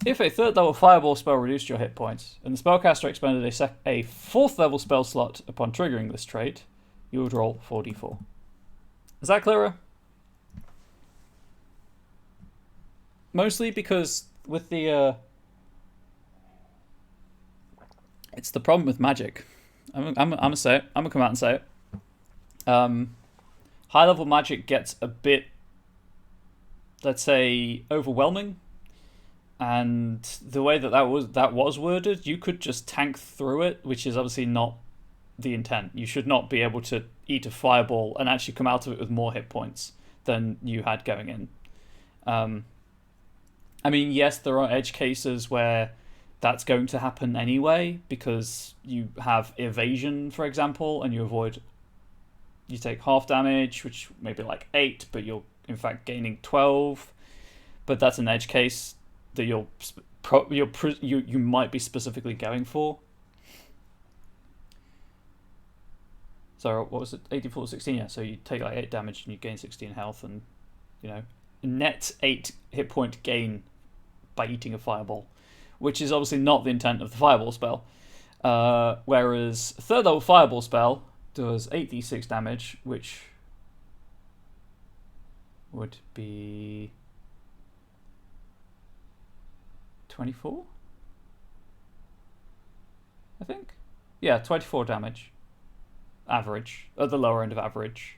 if a 3rd level Fireball spell reduced your hit points, and the spellcaster expended a 4th level spell slot upon triggering this trait, you would roll 4d4. Is that clearer? Mostly because with the it's the problem with magic. I'm gonna say it. I'm gonna come out and say it. High level magic gets a bit, let's say, overwhelming, and the way that was worded, you could just tank through it, which is obviously not the intent. You should not be able to eat a fireball and actually come out of it with more hit points than you had going in. I mean, yes, there are edge cases where that's going to happen anyway, because you have evasion, for example, and you take half damage, which may be like 8, but you're in fact gaining 12. But that's an edge case that you might be specifically going for. So what was it? 84 16, yeah. So you take like 8 damage and you gain 16 health, and net 8 hit point gain by eating a fireball, which is obviously not the intent of the fireball spell. Whereas a 3rd level fireball spell does 8d6 damage, which would be 24, I think. Yeah, 24 damage. Average, at the lower end of average.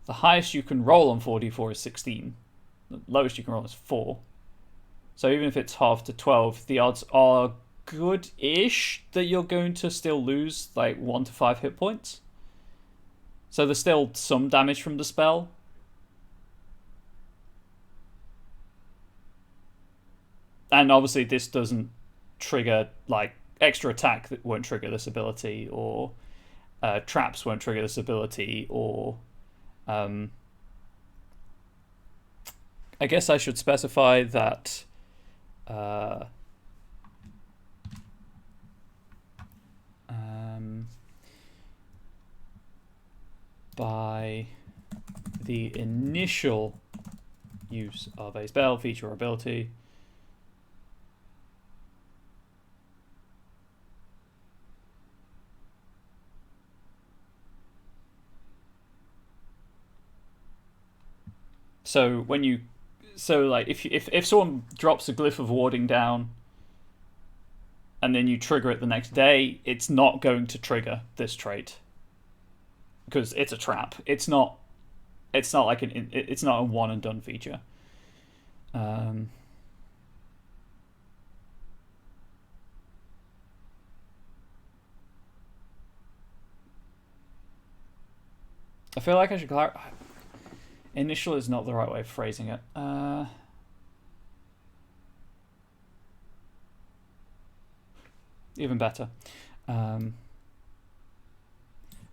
The highest you can roll on 4d4 is 16. The lowest you can roll is 4. So even if it's half to 12, the odds are good-ish that you're going to still lose like 1 to 5 hit points. So there's still some damage from the spell. And obviously this doesn't trigger like extra attack that won't trigger this ability, or traps won't trigger this ability, or I guess I should specify that by the initial use of a spell, feature, or ability, so like if someone drops a glyph of warding down and then you trigger it the next day, it's not going to trigger this trait because it's a trap. It's not like it's not a one and done feature. I feel like I should clarify. Initial is not the right way of phrasing it. Even better.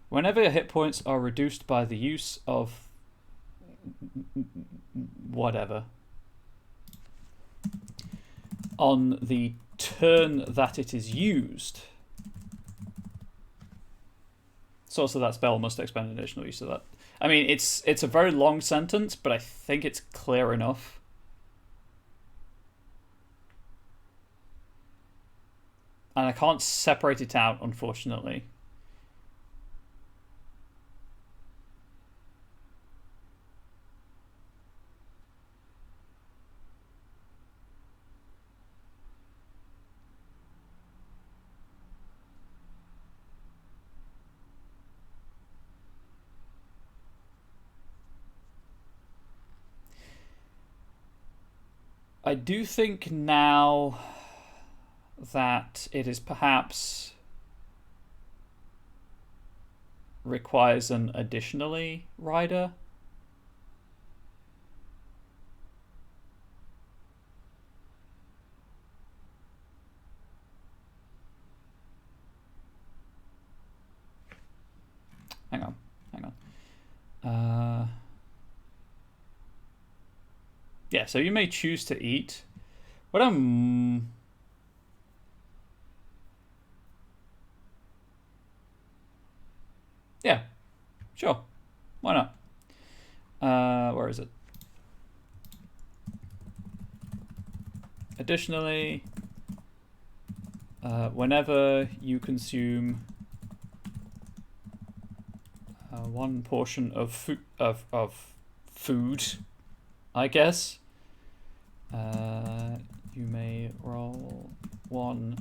Whenever your hit points are reduced by the use of whatever on the turn that it is used, source of that spell must expend an additional use of that. I mean, it's a very long sentence, but I think it's clear enough. And I can't separate it out, unfortunately. I do think now that it is perhaps requires an additionally rider. Hang on. Yeah, so you may choose to eat. What yeah, sure. Why not? Where is it? Additionally, whenever you consume one portion of food, I guess, you may roll one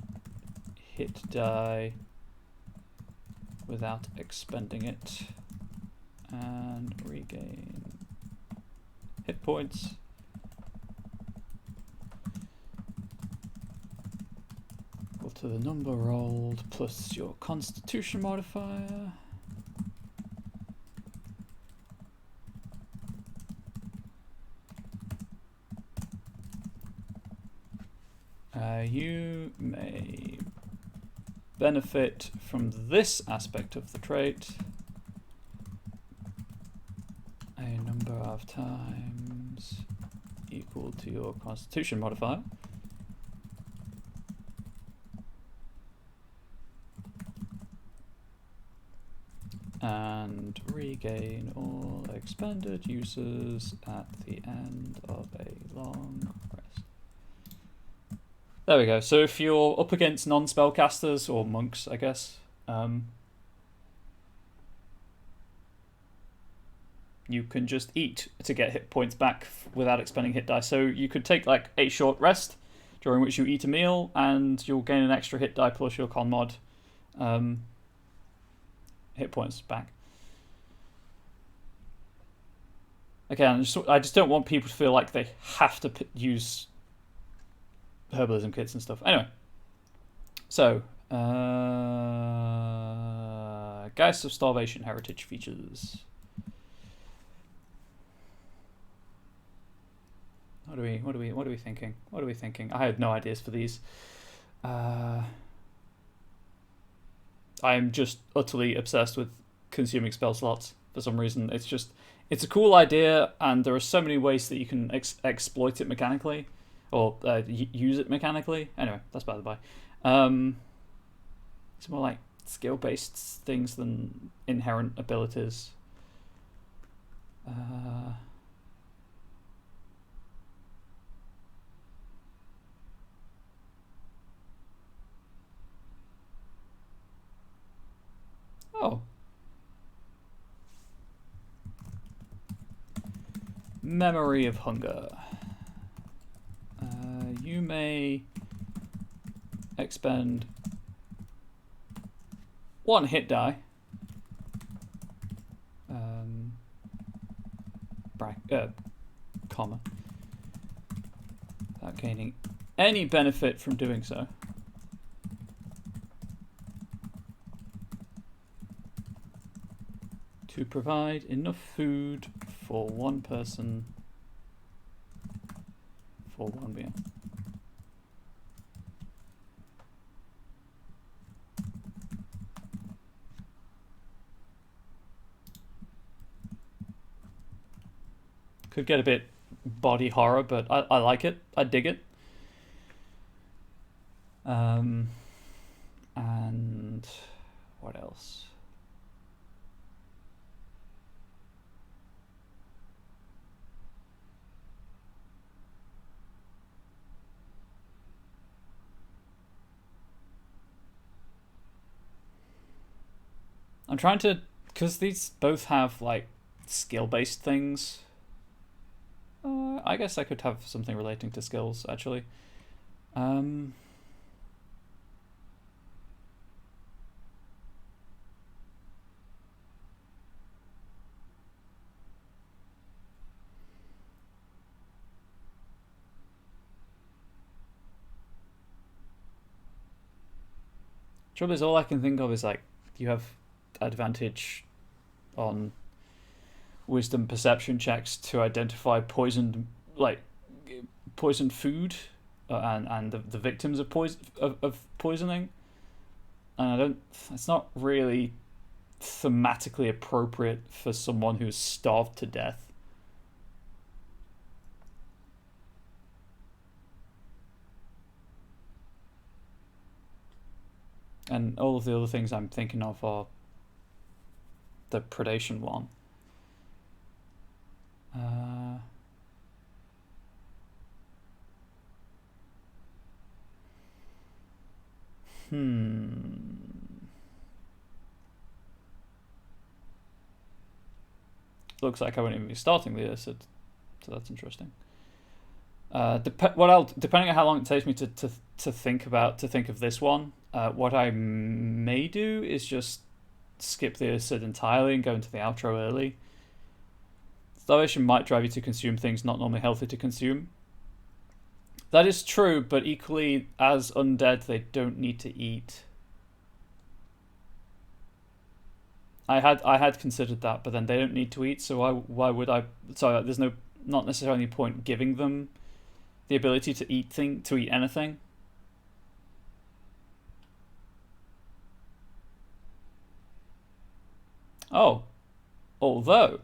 hit die without expending it and regain hit points. Equal to the number rolled plus your Constitution modifier. You may benefit from this aspect of the trait a number of times equal to your Constitution modifier. And regain all expended uses at the end of a long rest. There we go. So if you're up against non-spellcasters, or monks, I guess, you can just eat to get hit points back without expending hit die. So you could take like a short rest, during which you eat a meal, and you'll gain an extra hit die plus your con mod hit points back. Again, I just don't want people to feel like they have to use herbalism kits and stuff. Anyway, so Geists of Starvation heritage features. What are we thinking? What are we thinking? I had no ideas for these. I am just utterly obsessed with consuming spell slots for some reason. It's a cool idea, and there are so many ways that you can exploit it mechanically, or use it mechanically. Anyway, that's by the by. It's more like skill-based things than inherent abilities. Oh. Memory of Hunger. You may expend one hit die. Comma. Without gaining any benefit from doing so. To provide enough food for one person for one meal. Could get a bit body horror, but I like it. I dig it. And what else? I'm trying to, because these both have like skill-based things. I guess I could have something relating to skills actually. I'm Trouble is, all I can think of is like you have advantage on wisdom perception checks to identify poisoned food, and the victims of poisoning, and I don't. It's not really thematically appropriate for someone who's starved to death. And all of the other things I'm thinking of are the predation one. Looks like I won't even be starting the Ursid, so that's interesting. Depending on how long it takes me to think of this one, what I may do is just skip the Ursid entirely and go into the outro early. Starvation might drive you to consume things not normally healthy to consume. That is true, but equally, as undead, they don't need to eat. I had considered that, but then they don't need to eat, so why would I? So there's not necessarily any point giving them the ability to eat anything. Oh, although,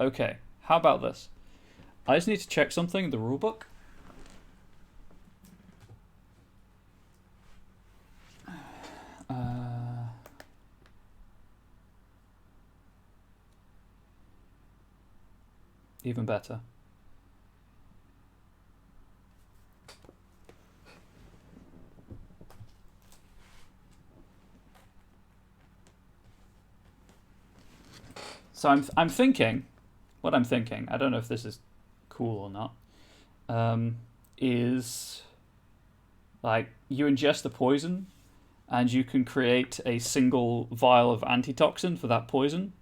okay, how about this? I just need to check something in the rulebook. Even better. So I'm thinking, what I'm thinking, I don't know if this is cool or not, is like you ingest the poison and you can create a single vial of antitoxin for that poison.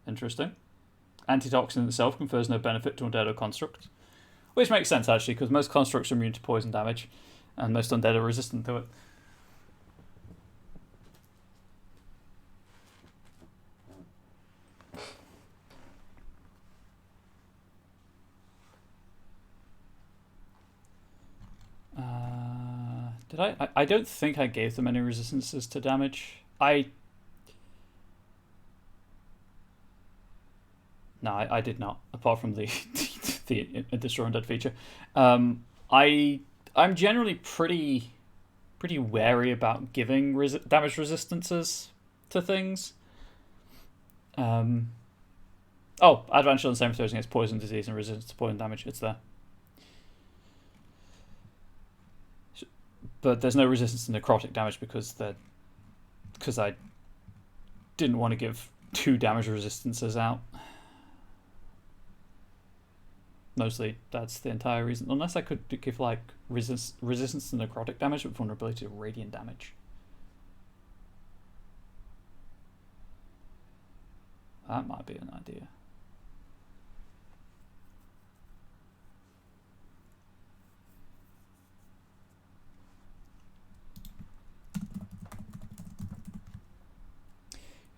Interesting. Antitoxin itself confers no benefit to undead or constructs. Which makes sense, actually, because most constructs are immune to poison damage, and most undead are resistant to it. Did I don't think I gave them any resistances to damage. No, I did not. Apart from the the Destroy Undead feature, I'm generally pretty wary about giving damage resistances to things. Oh, advantage on the same throws against poison, disease, and resistance to poison damage. It's there, but there's no resistance to necrotic damage because I didn't want to give 2 damage resistances out. Mostly, that's the entire reason. Unless I could give like resistance to necrotic damage with vulnerability to radiant damage. That might be an idea.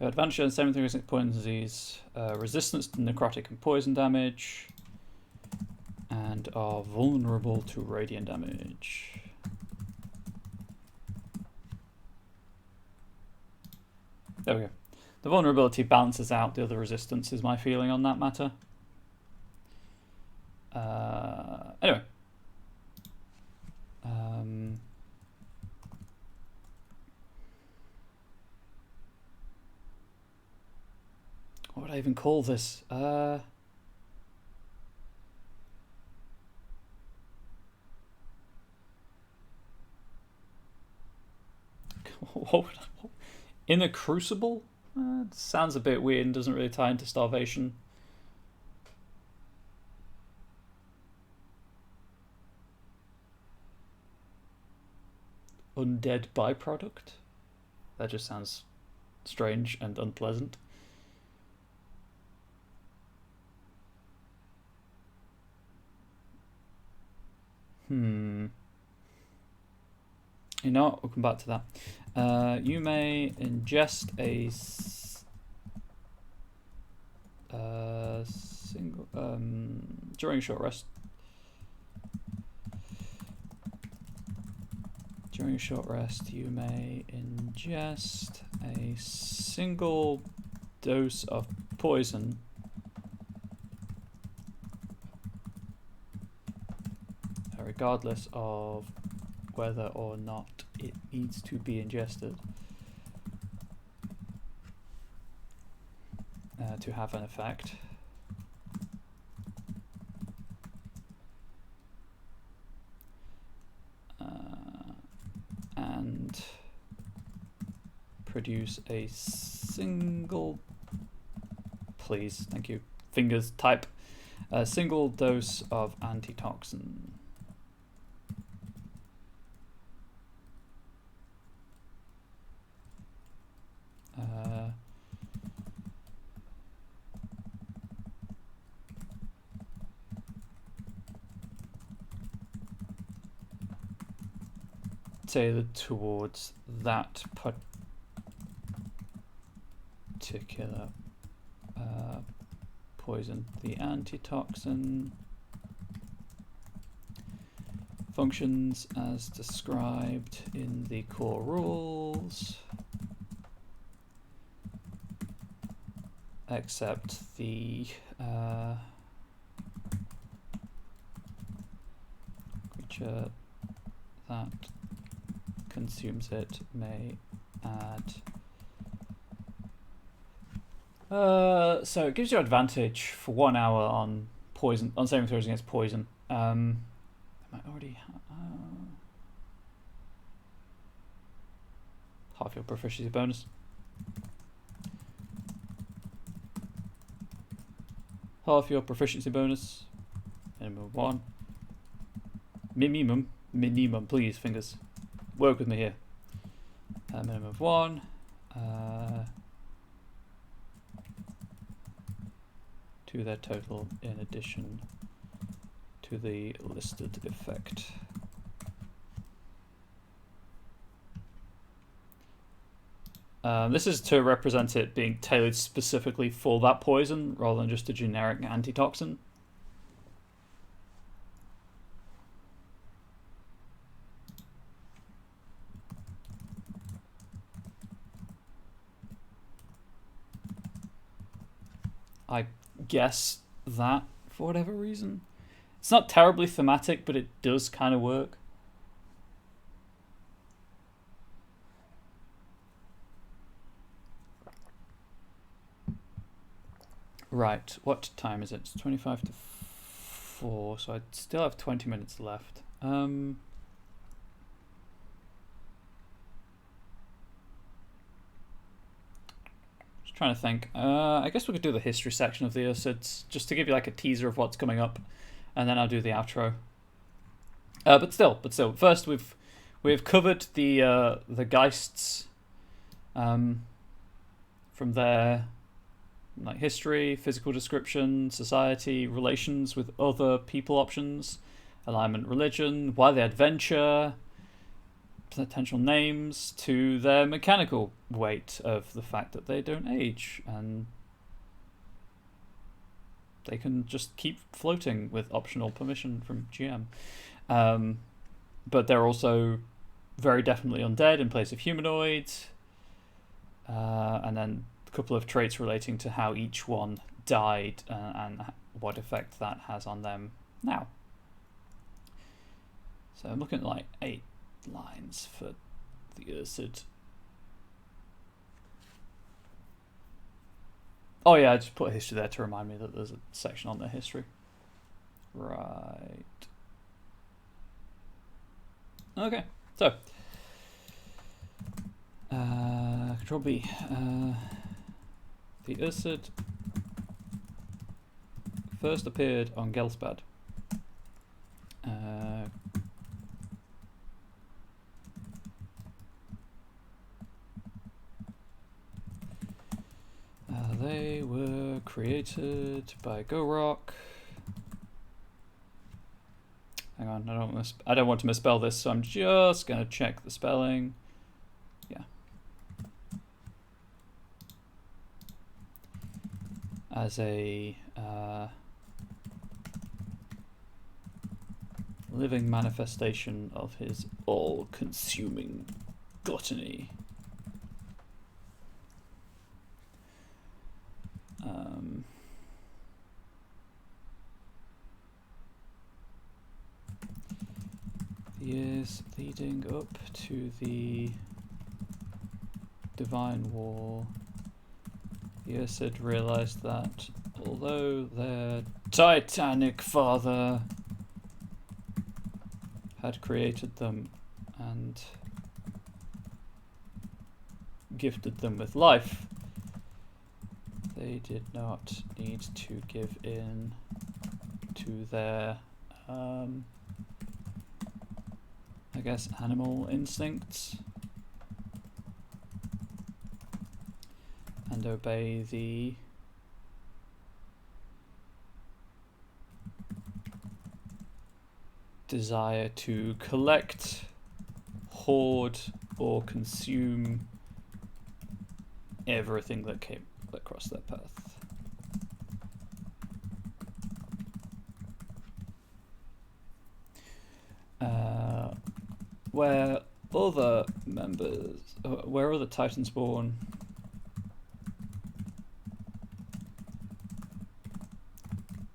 Advantage on 73% poison disease, resistance to necrotic and poison damage, and are vulnerable to radiant damage. There we go. The vulnerability balances out the other resistance, is my feeling on that matter. Anyway. What would I even call this? In a crucible? Sounds a bit weird and doesn't really tie into starvation. undead byproduct. That just sounds strange and unpleasant. You know what? We'll come back to that. You may ingest a single during a short rest. During a short rest, you may ingest a single dose of poison regardless of whether or not it needs to be ingested to have an effect. And produce a single, please, thank you, fingers type, a single dose of antitoxin. Tailored towards that particular poison. The antitoxin functions as described in the core rules, except the creature that consumes it may add. So it gives you advantage for 1 hour on poison, on saving throws against poison. I might already half your proficiency bonus. Half your proficiency bonus. Minimum 1. Minimum, please, fingers. Work with me here. Minimum of 1. To their total in addition to the listed effect. This is to represent it being tailored specifically for that poison rather than just a generic antitoxin. I guess that for whatever reason. It's not terribly thematic, but it does kind of work. Right, what time is it? It's 25 to 4, so I still have 20 minutes left. Trying to think. I guess we could do the history section of the Ursids just to give you like a teaser of what's coming up, and then I'll do the outro. But still, first we've covered the Geists, from their like history, physical description, society, relations with other people options, alignment, religion, why they adventure, potential names, to their mechanical weight of the fact that they don't age and they can just keep floating with optional permission from GM. But they're also very definitely undead in place of humanoids, and then a couple of traits relating to how each one died and what effect that has on them now. So I'm looking at like 8 lines for the Ursid. Oh yeah, I just put a history there to remind me that there's a section on their history. Right. Okay, so Control B. The Ursid first appeared on Gelspad. created by GoRock. Hang on, I don't want to misspell this, so I'm just gonna check the spelling. Yeah. As a living manifestation of his all-consuming gluttony. The years leading up to the Divine War, the Ursid realized that although their Titanic father had created them and gifted them with life, they did not need to give in to their, I guess, animal instincts and obey the desire to collect, hoard, or consume everything that crossed their path. Where other Titans-born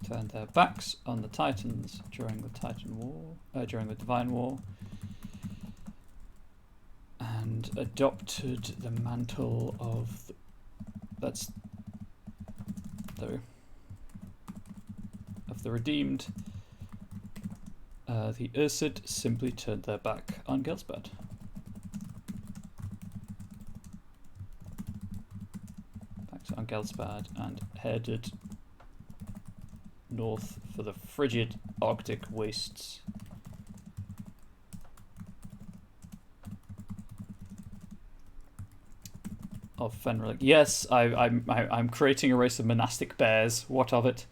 turned their backs on the Titans during the during the Divine War, and adopted the mantle of the redeemed. The Ursid simply turned their back on Gelsbad. Back on Gelsbad and headed north for the frigid Arctic wastes. Of Fenric. Yes, I'm creating a race of monastic bears. What of it?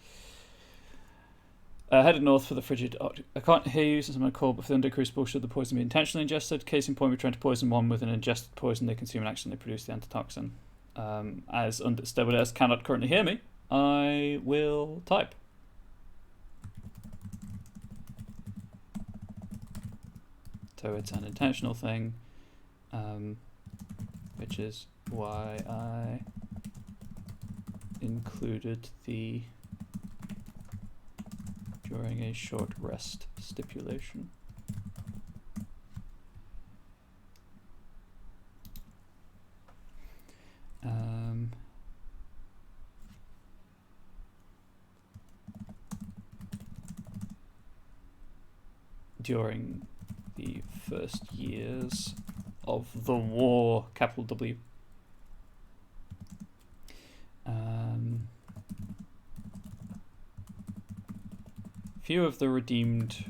Headed north for the frigid Arctic. I can't hear you since I'm on a call, but for the Under Crucible, should the poison be intentionally ingested? Case in point, we're trying to poison one with an ingested poison they consume and accidentally produce the antitoxin. As Unstable cannot currently hear me, I will type. So it's an intentional thing, which is why I included the during a short rest stipulation. During the first years of the war, capital W. Few of the redeemed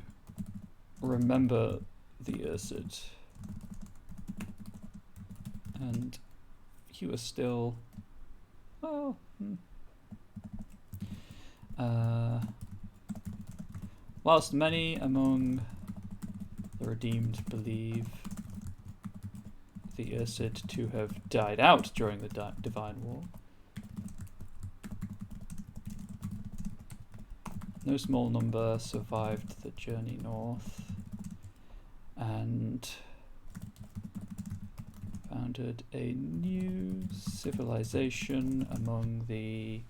remember the Ursid, and few are still, well, whilst many among the redeemed believe the Ursid to have died out during the Divine War, no small number survived the journey north and founded a new civilization among the...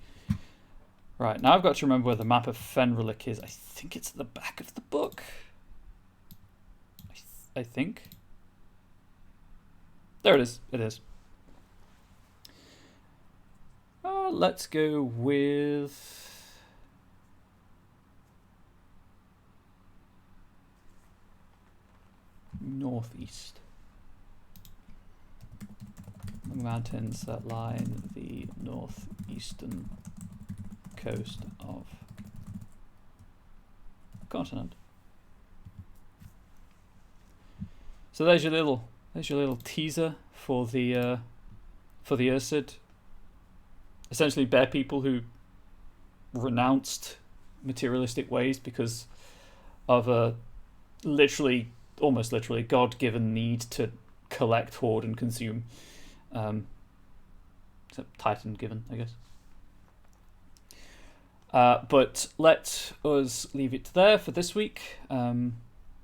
Right, now I've got to remember where the map of Fenric is. I think it's at the back of the book. I think. There it is. It is. Let's go with... northeast. The mountains that line the northeastern coast of the continent. So there's your little teaser for the Ursid. Essentially bear people who renounced materialistic ways because of a almost literally God-given need to collect, hoard, and consume. Titan given, I guess. But let us leave it there for this week.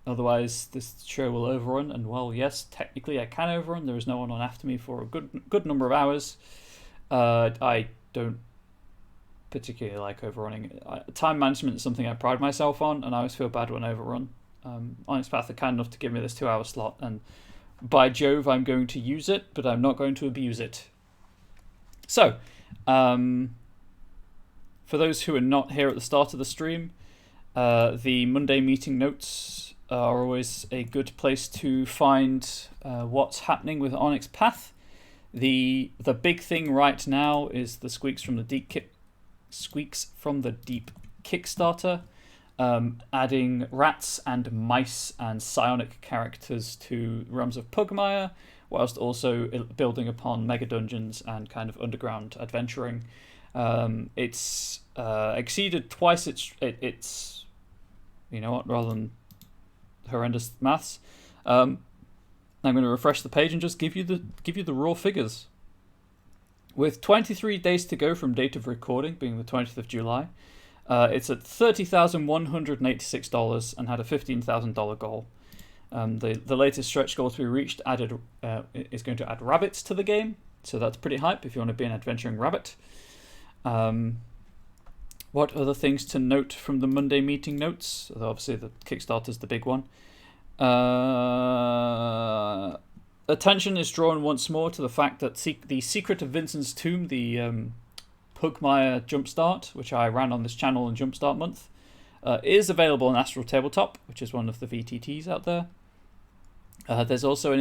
Otherwise, this show will overrun. And while yes, technically I can overrun, there is no one on after me for a good number of hours. I don't particularly like overrunning. Time management is something I pride myself on, and I always feel bad when I overrun. Onyx Path are kind enough to give me this 2-hour slot, and by Jove, I'm going to use it, but I'm not going to abuse it. So, for those who are not here at the start of the stream, the Monday meeting notes are always a good place to find what's happening with Onyx Path. The big thing right now is the Squeaks from the Deep Kickstarter, adding rats and mice and psionic characters to Realms of Pugmire, whilst also building upon mega dungeons and kind of underground adventuring. It's exceeded twice its rather than horrendous maths. I'm going to refresh the page and just give you the raw figures. With 23 days to go from date of recording, being the 20th of July, it's at $30,186 and had a $15,000 goal. The latest stretch goal to be reached is going to add rabbits to the game, so that's pretty hype if you want to be an adventuring rabbit. What other things to note from the Monday meeting notes? Obviously, the Kickstarter's the big one. Attention is drawn once more to the fact that the Secret of Vincent's Tomb, the Pugmire Jumpstart, which I ran on this channel in Jumpstart Month, is available on Astral Tabletop, which is one of the VTTs out there. There's also an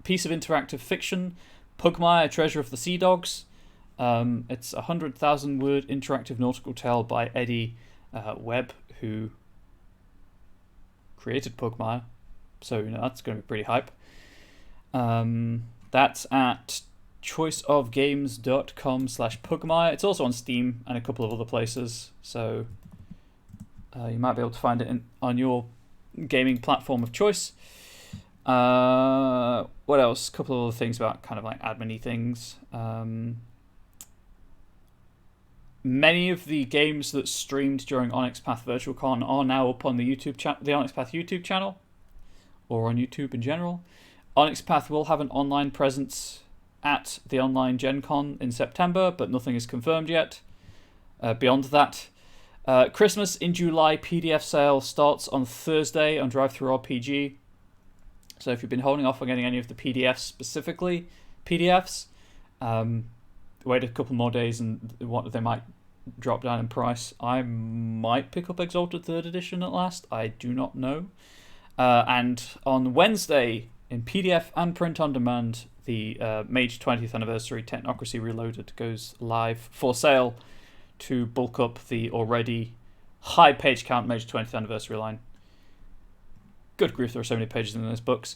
piece of interactive fiction, Pugmire, Treasure of the Sea Dogs. It's a 100,000 word interactive nautical tale by Eddie Webb, who created Pugmire. So that's going to be pretty hype. That's at choiceofgames.com/Pugmire. It's also on Steam and a couple of other places, so you might be able to find it on your gaming platform of choice. What else? A couple of other things about kind of like admin-y things. Many of the games that streamed during Onyx Path Virtual Con are now up on the the Onyx Path YouTube channel, or on YouTube in general. Onyx Path will have an online presence at the online Gen Con in September, but nothing is confirmed yet. Beyond that, Christmas in July PDF sale starts on Thursday on DriveThruRPG. So if you've been holding off on getting any of the PDFs, specifically PDFs, wait a couple more days and they might drop down in price. I might pick up Exalted 3rd Edition at last. I do not know. And on Wednesday, in PDF and print on demand, the Mage 20th Anniversary Technocracy Reloaded goes live for sale to bulk up the already high page count Mage 20th Anniversary line. Good grief, there are so many pages in those books.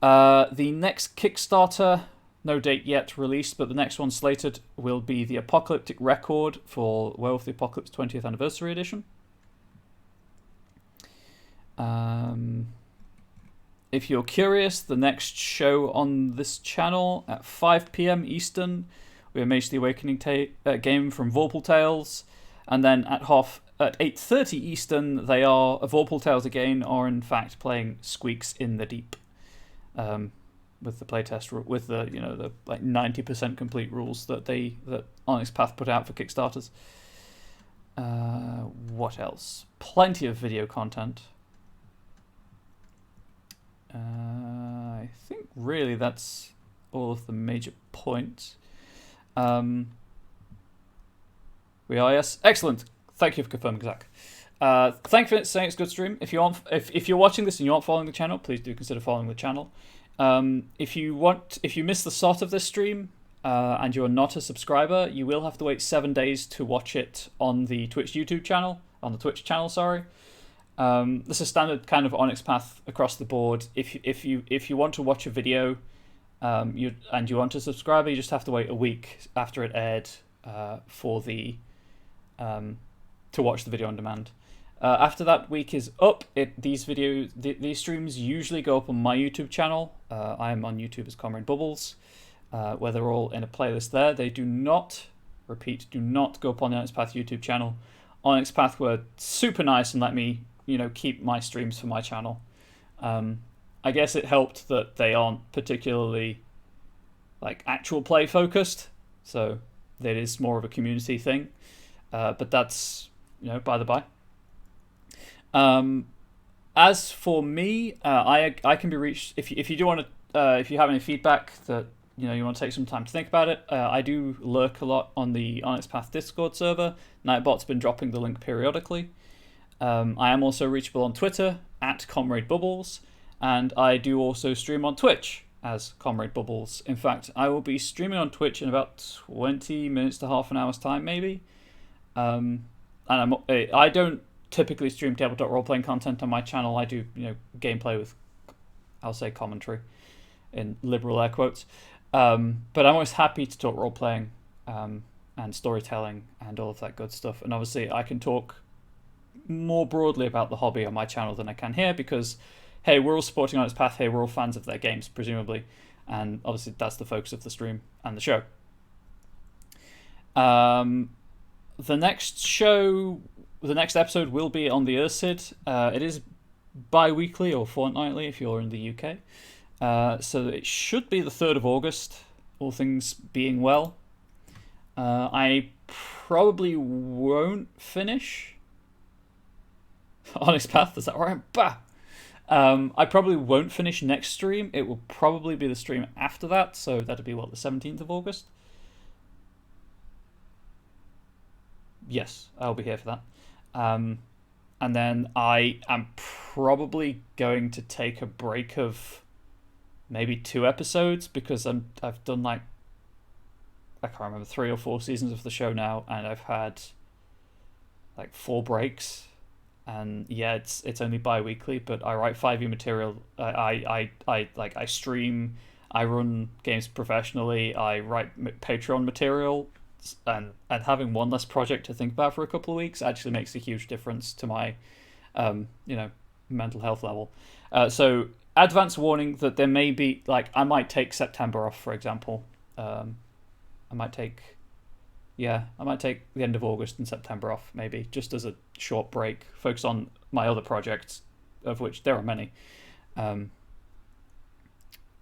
The next Kickstarter, no date yet released, but the next one slated will be the Apocalyptic Record for Werewolf the Apocalypse 20th Anniversary Edition. If you're curious, the next show on this channel at 5 p.m. Eastern, we have Mage the Awakening game from Vorpal Tales, and then at 8:30 Eastern, they are Vorpal Tales again, are in fact playing Squeaks in the Deep, with the playtest with the the like 90% complete rules that Onyx Path put out for Kickstarters. What else? Plenty of video content. I think really that's all of the major points. We are, yes. Excellent. Thank you for confirming, Zach. Thank you for saying it's a good stream. If you're watching this and you aren't following the channel, please do consider following the channel. If you missed the start of this stream and you're not a subscriber, you will have to wait 7 days to watch it on the Twitch channel. This is standard kind of Onyx Path across the board. If you want to watch a video, you want to subscribe, you just have to wait a week after it aired for the to watch the video on demand. After that week is up, these streams usually go up on my YouTube channel. I am on YouTube as Comrade Bubbles, where they're all in a playlist there. They do not go up on the Onyx Path YouTube channel. Onyx Path were super nice and let me, keep my streams for my channel. I guess it helped that they aren't particularly actual play focused, so that is more of a community thing. But that's by the by. As for me, I can be reached if you do want to if you have any feedback that you want to take some time to think about it. I do lurk a lot on the Onyx Path Discord server. Nightbot's been dropping the link periodically. I am also reachable on Twitter at Comrade Bubbles, and I do also stream on Twitch as Comrade Bubbles. In fact, I will be streaming on Twitch in about 20 minutes to half an hour's time, maybe. And I don't typically stream tabletop role-playing content on my channel. I do, gameplay with, I'll say, commentary in liberal air quotes. But I'm always happy to talk role-playing and storytelling and all of that good stuff. And obviously, I can talk more broadly about the hobby on my channel than I can here because, hey, we're all supporting Onyx Path. Hey, we're all fans of their games, presumably. And obviously, that's the focus of the stream and the show. The next episode will be on the Ursid. It is bi-weekly or fortnightly if you're in the UK. So it should be the 3rd of August, all things being well. I probably won't finish Onyx Path, is that right? Bah! I probably won't finish next stream. It will probably be the stream after that, so that'll be, the 17th of August? Yes, I'll be here for that. And then I am probably going to take a break of maybe 2 episodes because I've done I can't remember, 3 or 4 seasons of the show now, and I've had 4 breaks. And yeah, it's only bi-weekly, but I write 5e material. I stream, I run games professionally, I write Patreon material, and having one less project to think about for a couple of weeks actually makes a huge difference to my mental health level. So advance warning that there may be I might take September off, for example. I might take the end of August and September off, maybe, just as a short break, focus on my other projects, of which there are many.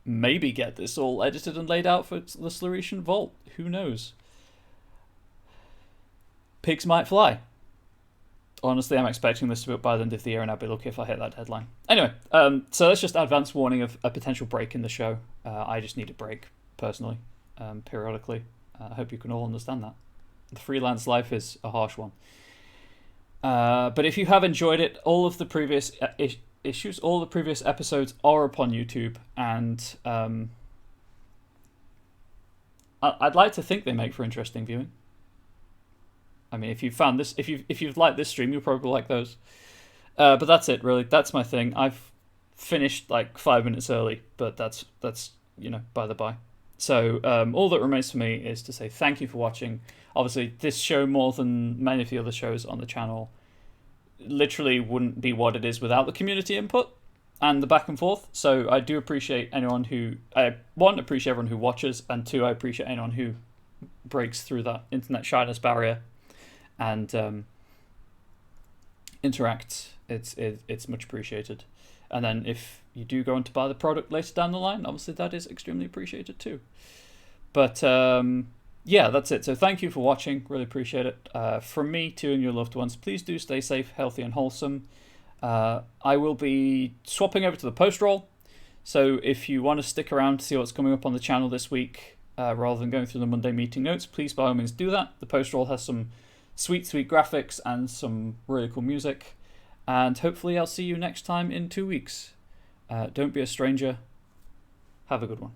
Maybe get this all edited and laid out for the Sluretian Vault. Who knows? Pigs might fly. Honestly, I'm expecting this to be up by the end of the year, and I'd be lucky if I hit that deadline. Anyway, so that's just advance warning of a potential break in the show. I just need a break, personally, periodically. I hope you can all understand that. The freelance life is a harsh one. But if you have enjoyed it, all of the previous all the previous episodes are up on YouTube, and I'd like to think they make for interesting viewing. I mean, if you found this, if you've liked this stream, you'll probably like those. But that's it, really. That's my thing. I've finished 5 minutes early, but that's by the by. So all that remains for me is to say thank you for watching. Obviously, this show, more than many of the other shows on the channel, literally wouldn't be what it is without the community input and the back and forth. So I do appreciate anyone who... appreciate everyone who watches, and 2, I appreciate anyone who breaks through that internet shyness barrier and interacts. It's much appreciated. And then if you do go on to buy the product later down the line, obviously that is extremely appreciated too. But yeah, that's it. So thank you for watching. Really appreciate it. From me to and your loved ones, please do stay safe, healthy, and wholesome. I will be swapping over to the post roll. So if you want to stick around to see what's coming up on the channel this week, rather than going through the Monday meeting notes, please by all means do that. The post roll has some sweet graphics and some really cool music. And hopefully I'll see you next time in 2 weeks. Don't be a stranger. Have a good one.